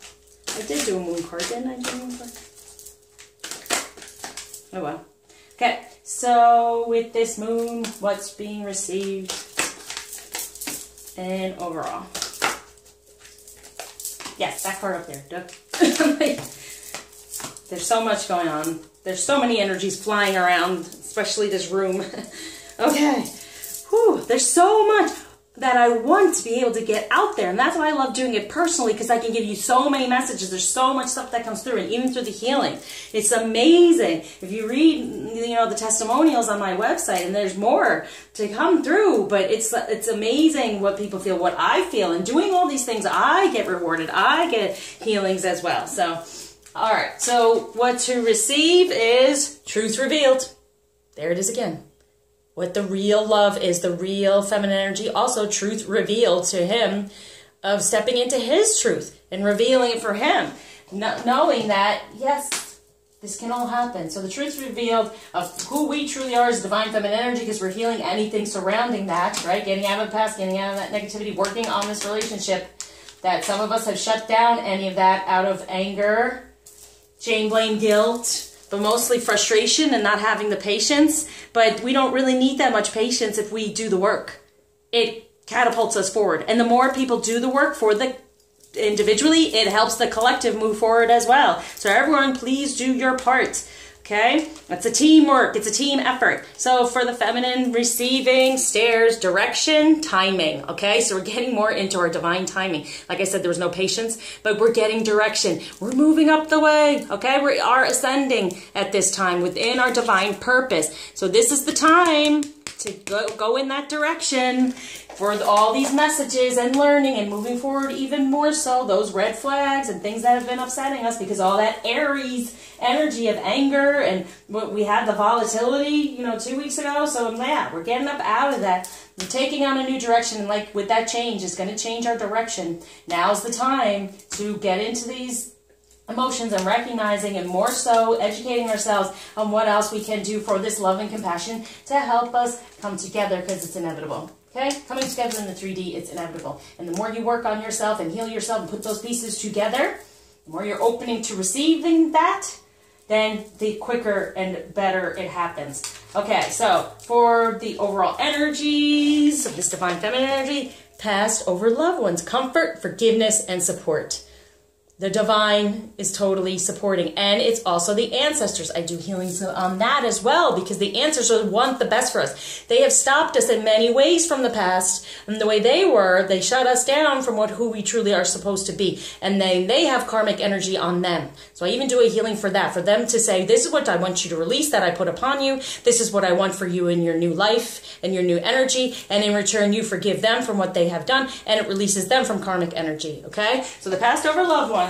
I did do a moon card, didn't I do a moon card? Oh well. Okay, so with this moon, what's being received and overall? Yes, that card up there. There's so much going on. There's so many energies flying around, especially this room. Okay. Whew, there's so much that I want to be able to get out there. And that's why I love doing it personally, because I can give you so many messages. There's so much stuff that comes through, and even through the healing. It's amazing. If you read, the testimonials on my website, and there's more to come through, but it's amazing what people feel, what I feel. And doing all these things, I get rewarded. I get healings as well. So, all right. So what to receive is truth revealed. There it is again. What the real love is, the real feminine energy, also truth revealed to him, of stepping into his truth and revealing it for him, knowing that, yes, this can all happen. So the truth revealed of who we truly are as divine feminine energy, because we're healing anything surrounding that, right? Getting out of the past, getting out of that negativity, working on this relationship that some of us have shut down any of that out of anger, shame, blame, guilt, but mostly frustration and not having the patience. But we don't really need that much patience if we do the work. It catapults us forward. And the more people do the work for the individually, it helps the collective move forward as well. So everyone, please do your part. Okay? It's a teamwork. It's a team effort. So for the feminine, receiving, stairs, direction, timing. Okay? So we're getting more into our divine timing. Like I said, there was no patience, but we're getting direction. We're moving up the way. Okay? We are ascending at this time within our divine purpose. So this is the time to go in that direction for all these messages and learning and moving forward, even more so those red flags and things that have been upsetting us, because all that Aries energy of anger, and we had the volatility 2 weeks ago. So yeah, we're getting up out of that. We're taking on a new direction, and like with that change, it's going to change our direction. Now's the time to get into these emotions and recognizing, and more so educating ourselves on what else we can do for this love and compassion to help us come together, because it's inevitable. Okay? Coming together in the 3D, it's inevitable. And the more you work on yourself and heal yourself and put those pieces together, the more you're opening to receiving that, then the quicker and better it happens. Okay, so for the overall energies of this divine feminine energy, past over loved ones, comfort, forgiveness, and support. The divine is totally supporting, and it's also the ancestors. I do healings on that as well, because the ancestors want the best for us. They have stopped us in many ways from the past, and the way they were, they shut us down from who we truly are supposed to be, and they have karmic energy on them. So I even do a healing for that, for them to say, this is what I want you to release, that I put upon you. This is what I want for you in your new life and your new energy, and in return, you forgive them from what they have done, and it releases them from karmic energy, okay? So the past over loved ones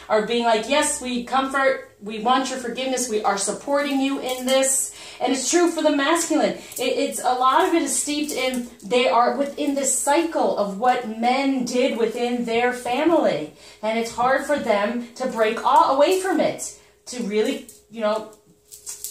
are being like, yes, we comfort, we want your forgiveness, we are supporting you in this, And it's true for the masculine. It's a lot of it is steeped in, they are within this cycle of what men did within their family. And it's hard for them to break away from it, to really, you know,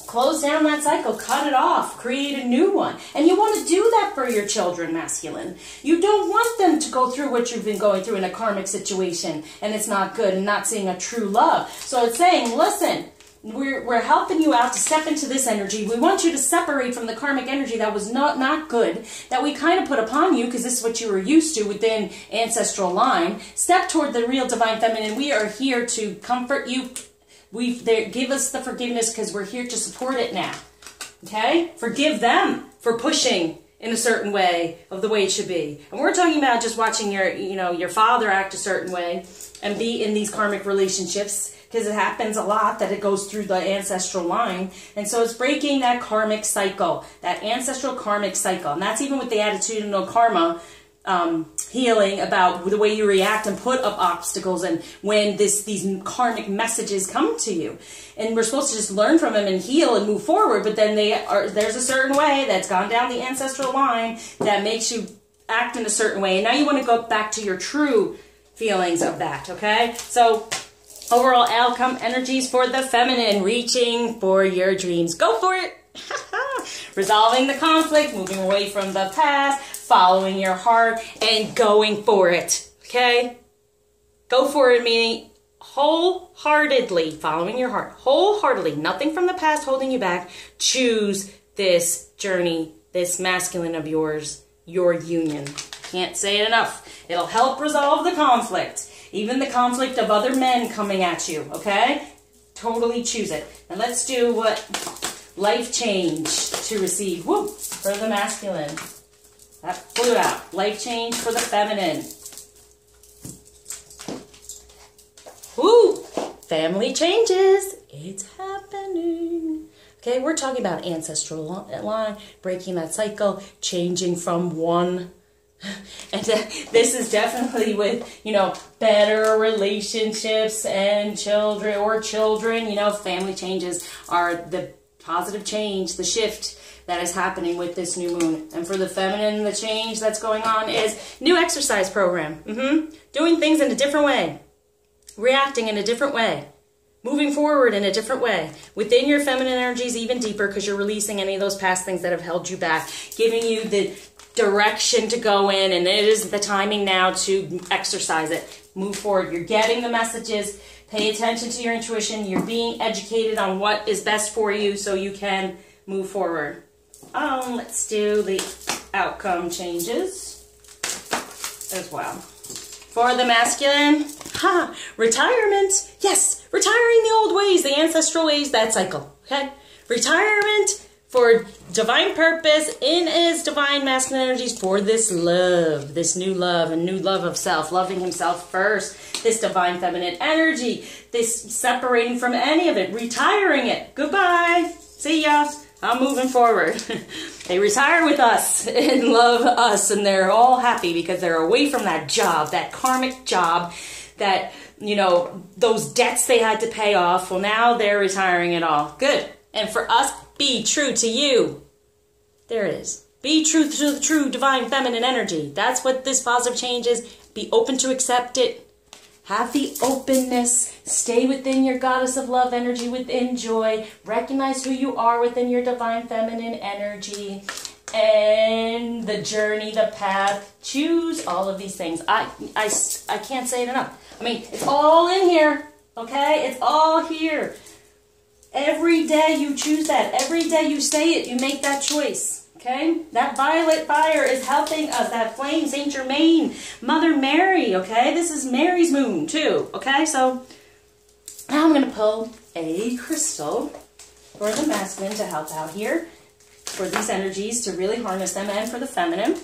close down that cycle, cut it off, create a new one. And you want to do that for your children, masculine. You don't want them to go through what you've been going through in a karmic situation and it's not good and not seeing a true love. So it's saying, listen, we're helping you out to step into this energy. We want you to separate from the karmic energy that was not good, that we kind of put upon you because this is what you were used to within ancestral line. Step toward the real divine feminine. We are here to comfort you. Give us the forgiveness because we're here to support it now. Okay? Forgive them for pushing in a certain way of the way it should be. And we're talking about just watching your father act a certain way and be in these karmic relationships, because it happens a lot that it goes through the ancestral line. And so it's breaking that karmic cycle, that ancestral karmic cycle. And that's even with the attitudinal karma healing, about the way you react and put up obstacles and when these karmic messages come to you. And we're supposed to just learn from them and heal and move forward, but then there's a certain way that's gone down the ancestral line that makes you act in a certain way. And now you want to go back to your true feelings of that, okay? So overall outcome energies for the feminine, reaching for your dreams. Go for it. Resolving the conflict, moving away from the past, following your heart, and going for it. Okay? Go for it, meaning wholeheartedly, following your heart. Wholeheartedly, nothing from the past holding you back. Choose this journey, this masculine of yours, your union. Can't say it enough. It'll help resolve the conflict. Even the conflict of other men coming at you, okay? Totally choose it. And let's do what life change to receive. Woo! For the masculine. That flew out. Life change for the feminine. Woo! Family changes. It's happening. Okay, we're talking about ancestral line, breaking that cycle, changing from one. And this is definitely with, you know, better relationships and children, you know, family changes are the positive change, the shift that is happening with this new moon. And for the feminine, the change that's going on is new exercise program. Doing things in a different way, reacting in a different way, moving forward in a different way. Within your feminine energies even deeper, because you're releasing any of those past things that have held you back, giving you the direction to go in, and it is the timing now to exercise it. Move forward. You're getting the messages. Pay attention to your intuition. You're being educated on what is best for you so you can move forward. Let's do the outcome changes as well. For the masculine, retirement. Yes, retiring the old ways, the ancestral ways, that cycle. Okay? Retirement for divine purpose in his divine masculine energies for this love, this new love, a new love of self, loving himself first, this divine feminine energy, this separating from any of it, retiring it. Goodbye. See ya. I'm moving forward. They retire with us and love us, and they're all happy because they're away from that job, that karmic job, that, you know, those debts they had to pay off. Well, now they're retiring it all. Good. And for us, be true to you. There it is. Be true to the true divine feminine energy. That's what this positive change is. Be open to accept it. Have the openness. Stay within your goddess of love energy, within joy. Recognize who you are within your divine feminine energy. And the journey, the path. Choose all of these things. I can't say it enough. I mean, it's all in here. Okay? It's all here. Every day you choose that. Every day you say it, you make that choice. Okay? That violet fire is helping us. That flame, Saint Germain, Mother Mary. Okay? This is Mary's moon too. Okay? So now I'm going to pull a crystal for the masculine to help out here. For these energies to really harness them, and for the feminine.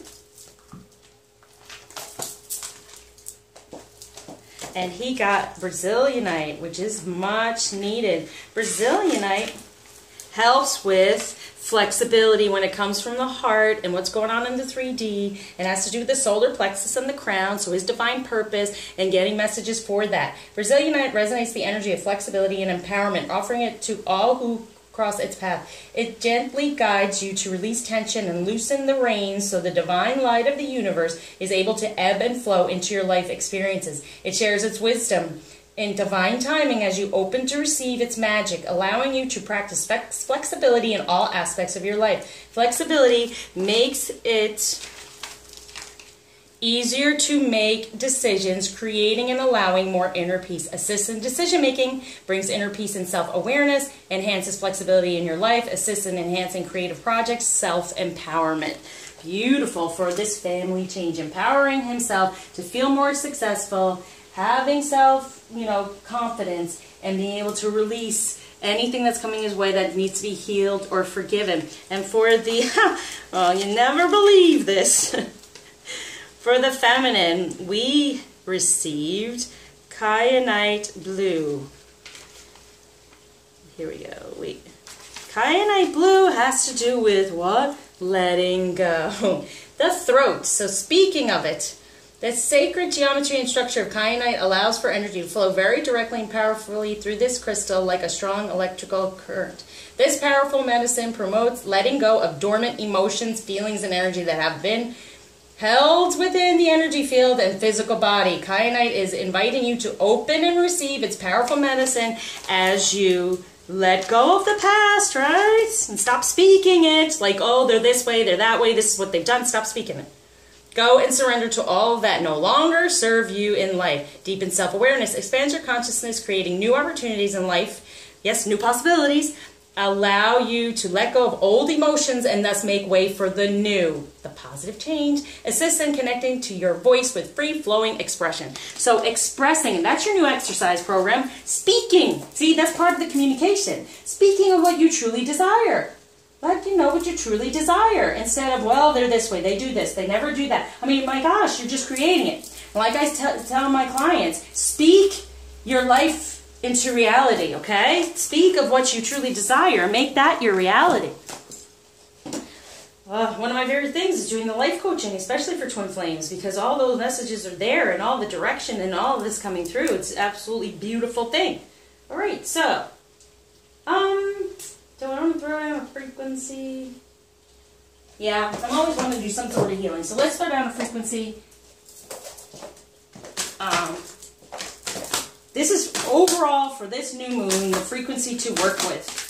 And he got Brazilianite, which is much needed. Brazilianite helps with flexibility when it comes from the heart and what's going on in the 3D. It has to do with the solar plexus and the crown, so his divine purpose and getting messages for that. Brazilianite resonates the energy of flexibility and empowerment, offering it to all who across its path. It gently guides you to release tension and loosen the reins so the divine light of the universe is able to ebb and flow into your life experiences. It shares its wisdom in divine timing as you open to receive its magic, allowing you to practice flexibility in all aspects of your life. Flexibility makes it easier to make decisions, creating and allowing more inner peace. Assists in decision making, brings inner peace and self-awareness, enhances flexibility in your life, assists in enhancing creative projects, self-empowerment. Beautiful for this family change, empowering himself to feel more successful, having confidence, and being able to release anything that's coming his way that needs to be healed or forgiven. And for the, oh, you never believe this. For the feminine, we received Kyanite Blue. Here we go. Wait. Kyanite Blue has to do with what? Letting go. The throat. So speaking of it, the sacred geometry and structure of kyanite allows for energy to flow very directly and powerfully through this crystal like a strong electrical current. This powerful medicine promotes letting go of dormant emotions, feelings, and energy that have been held within the energy field and physical body. Kyanite is inviting you to open and receive its powerful medicine as you let go of the past, right? And stop speaking it like, oh, they're this way, they're that way, this is what they've done. Stop speaking it. Go and surrender to all that no longer serve you in life. Deepen self-awareness, expands your consciousness, creating new opportunities in life. Yes, new possibilities. Allow you to let go of old emotions and thus make way for the new, the positive change. Assists in connecting to your voice with free-flowing expression. So expressing, that's your new exercise program. Speaking, see, that's part of the communication. Speaking of what you truly desire. Let you know what you truly desire instead of, well, they're this way, they do this, they never do that. I mean, my gosh, you're just creating it. Like I tell my clients, speak your life into reality, okay? Speak of what you truly desire. Make that your reality. One of my favorite things is doing the life coaching, especially for twin flames, because all those messages are there and all the direction and all of this coming through. It's an absolutely beautiful thing. All right, so, do I want to throw down a frequency? Yeah, I'm always wanting to do some sort of healing. So let's throw down a frequency. This is overall for this new moon, the frequency to work with.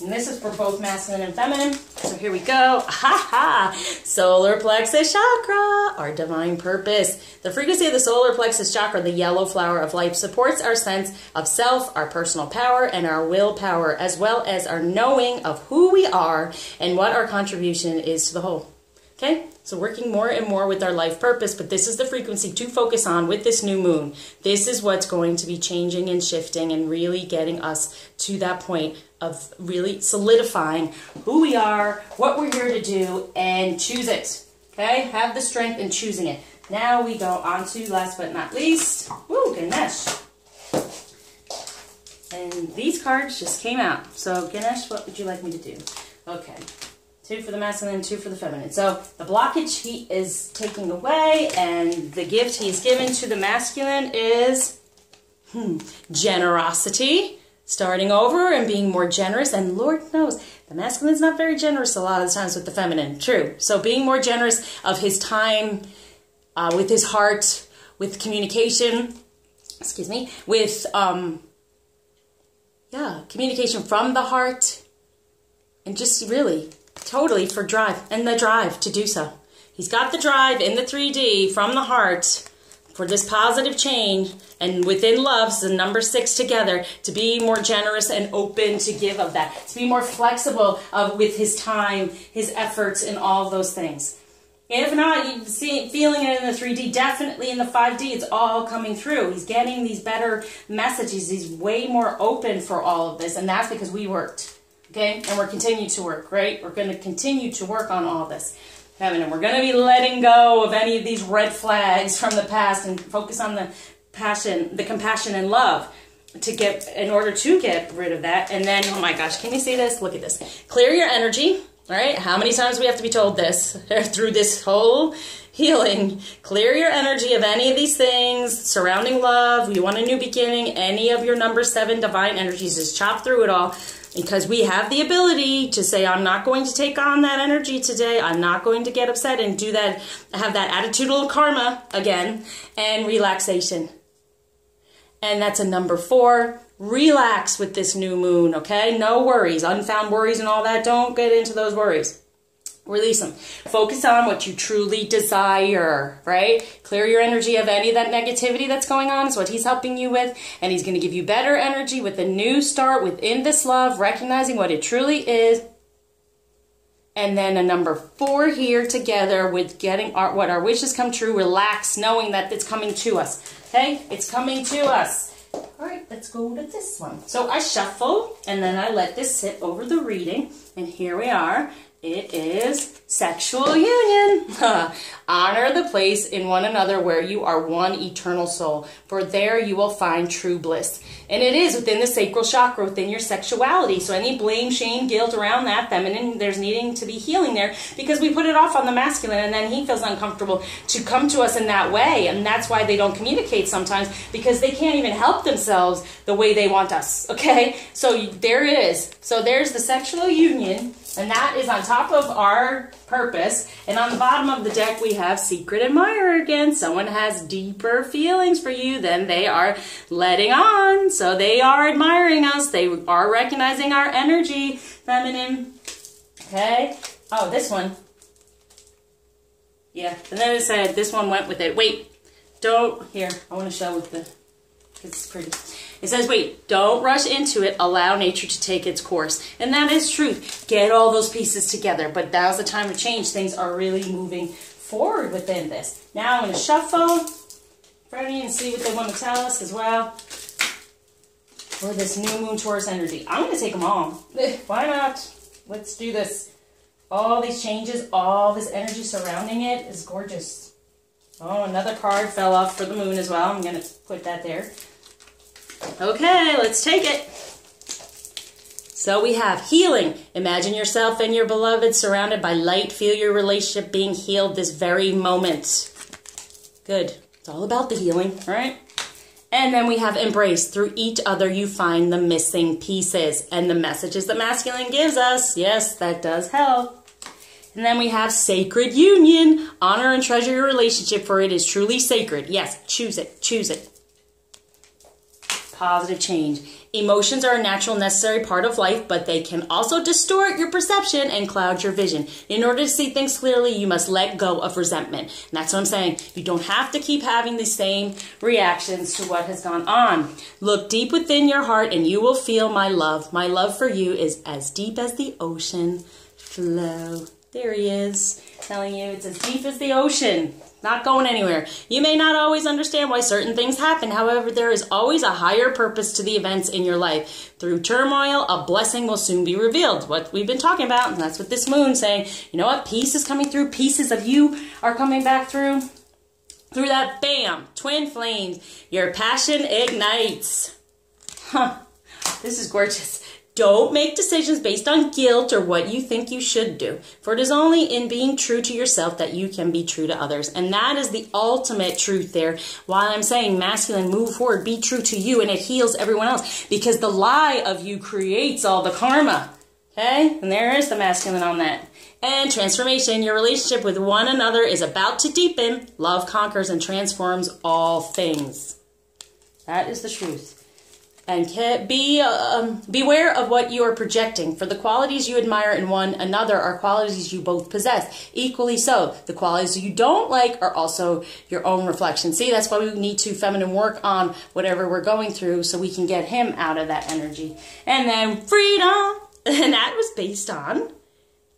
And this is for both masculine and feminine. So here we go. Ha! Solar plexus chakra, our divine purpose. The frequency of the solar plexus chakra, the yellow flower of life, supports our sense of self, our personal power, and our willpower, as well as our knowing of who we are and what our contribution is to the whole. Okay? So working more and more with our life purpose, but this is the frequency to focus on with this new moon. This is what's going to be changing and shifting and really getting us to that point of really solidifying who we are, what we're here to do, and choose it. Okay? Have the strength in choosing it. Now we go on to, last but not least, Ganesh. And these cards just came out. So Ganesh, what would you like me to do? Okay. 2 for the masculine, 2 for the feminine. So the blockage he is taking away, and the gift he's given to the masculine is generosity. Starting over and being more generous. And Lord knows, the masculine's not very generous a lot of the times with the feminine. True. So being more generous of his time, with his heart, with communication, with, communication from the heart, and just really, totally for drive, and the drive to do so. He's got the drive in the 3D from the heart for this positive change, and within love's the number 6 together, to be more generous and open to give of that, to be more flexible with his time, his efforts, and all those things. If not, you see, feeling it in the 3D, definitely in the 5D, it's all coming through. He's getting these better messages. He's way more open for all of this, and that's because we worked, okay? And we're continuing to work, right? We're going to continue to work on all this. And we're going to be letting go of any of these red flags from the past and focus on the passion, the compassion and love in order to get rid of that. And then, oh my gosh, can you see this? Look at this. Clear your energy, right? How many times do we have to be told this through this whole healing? Clear your energy of any of these things surrounding love. You want a new beginning. Any of your number 7 divine energies, just chop through it all. Because we have the ability to say, I'm not going to take on that energy today. I'm not going to get upset and do that, have that attitudinal karma again, and relaxation. And that's a number 4. Relax with this new moon, okay? No worries, unfound worries and all that. Don't get into those worries. Release them. Focus on what you truly desire, right? Clear your energy of any of that negativity that's going on is what he's helping you with. And he's going to give you better energy with a new start within this love, recognizing what it truly is. And then a number 4 here together with getting what our wishes come true. Relax, knowing that it's coming to us. Okay? It's coming to us. All right, let's go to this one. So I shuffle, and then I let this sit over the reading. And here we are. It is sexual union. Honor the place in one another where you are one eternal soul, for there you will find true bliss. And it is within the sacral chakra, within your sexuality. So any blame, shame, guilt around that feminine, there's needing to be healing there because we put it off on the masculine, and then he feels uncomfortable to come to us in that way. And that's why they don't communicate sometimes, because they can't even help themselves the way they want us. Okay? So there it is. So there's the sexual union. And that is on top of our purpose. And on the bottom of the deck, we have Secret Admirer again. Someone has deeper feelings for you than they are letting on. So they are admiring us. They are recognizing our energy, feminine. Okay. Oh, this one. Yeah. And then it said, this one went with it. Wait. Don't. Here. I want to show with the... It's pretty. It says, wait, don't rush into it. Allow nature to take its course. And that is truth. Get all those pieces together. But now's the time of change. Things are really moving forward within this. Now I'm going to shuffle, Freddie, and see what they want to tell us as well for this new moon Taurus energy. I'm going to take them all. Why not? Let's do this. All these changes, all this energy surrounding it is gorgeous. Oh, another card fell off for the moon as well. I'm going to put that there. Okay, let's take it. So we have healing. Imagine yourself and your beloved surrounded by light. Feel your relationship being healed this very moment. Good. It's all about the healing, all right? And then we have embrace. Through each other, you find the missing pieces. And the messages the masculine gives us. Yes, that does help. And then we have sacred union. Honor and treasure your relationship, for it is truly sacred. Yes, choose it. Choose it. Positive change. Emotions are a natural, necessary part of life, but they can also distort your perception and cloud your vision. In order to see things clearly, you must let go of resentment. And that's what I'm saying. You don't have to keep having the same reactions to what has gone on. Look deep within your heart and you will feel my love. My love for you is as deep as the ocean flow. There he is, telling you it's as deep as the ocean. Not going anywhere. You may not always understand why certain things happen. However, there is always a higher purpose to the events in your life. Through turmoil, a blessing will soon be revealed. What we've been talking about, and that's what this moon saying. You know what? Peace is coming through. Pieces of you are coming back through. Through that, bam, twin flames. Your passion ignites. Huh. This is gorgeous. Don't make decisions based on guilt or what you think you should do. For it is only in being true to yourself that you can be true to others. And that is the ultimate truth there. While I'm saying masculine, move forward, be true to you, and it heals everyone else. Because the lie of you creates all the karma. Okay? And there is the masculine on that. And transformation. Your relationship with one another is about to deepen. Love conquers and transforms all things. That is the truth. And beware of what you are projecting, for the qualities you admire in one another are qualities you both possess. Equally so, the qualities you don't like are also your own reflection. See, that's why we need to feminine work on whatever we're going through so we can get him out of that energy. And then freedom, and that was based on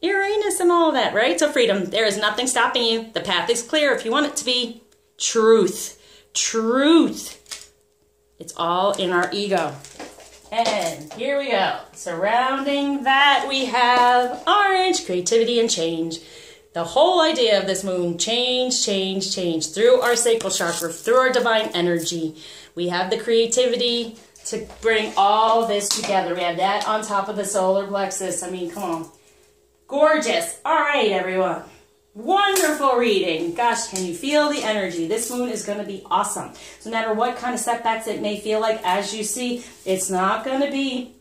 Uranus and all of that, right? So freedom, there is nothing stopping you. The path is clear if you want it to be. Truth. Truth. It's all in our ego. And here we go. Surrounding that, we have orange, creativity and change. The whole idea of this moon, change, change, change. Through our sacral chakra, through our divine energy. We have the creativity to bring all this together. We have that on top of the solar plexus. I mean, come on. Gorgeous. All right, everyone. Wonderful reading. Gosh, can you feel the energy? This moon is going to be awesome. So no matter what kind of setbacks it may feel like, as you see, it's not going to be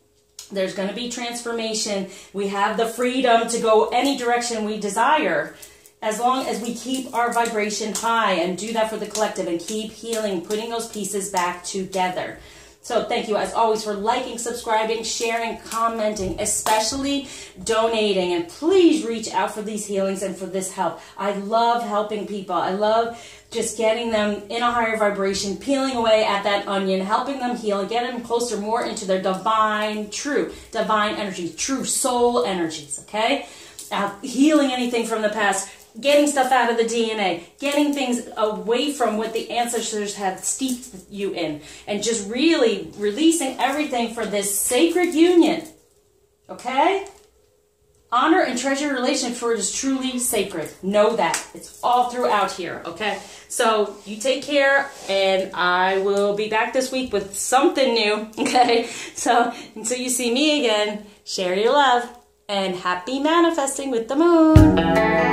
There's going to be transformation. We have the freedom to go any direction we desire, as long as we keep our vibration high and do that for the collective and keep healing, putting those pieces back together. So thank you as always for liking, subscribing, sharing, commenting, especially donating. And please reach out for these healings and for this help. I love helping people. I love just getting them in a higher vibration, peeling away at that onion, helping them heal and getting them closer more into their divine, true divine energies, true soul energies, okay? Healing anything from the past, getting stuff out of the DNA, getting things away from what the ancestors have steeped you in, and just really releasing everything for this sacred union, okay? Honor and treasure your relationship, for it is truly sacred. Know that. It's all throughout here, okay? So you take care, and I will be back this week with something new, okay? So until you see me again, share your love, and happy manifesting with the moon.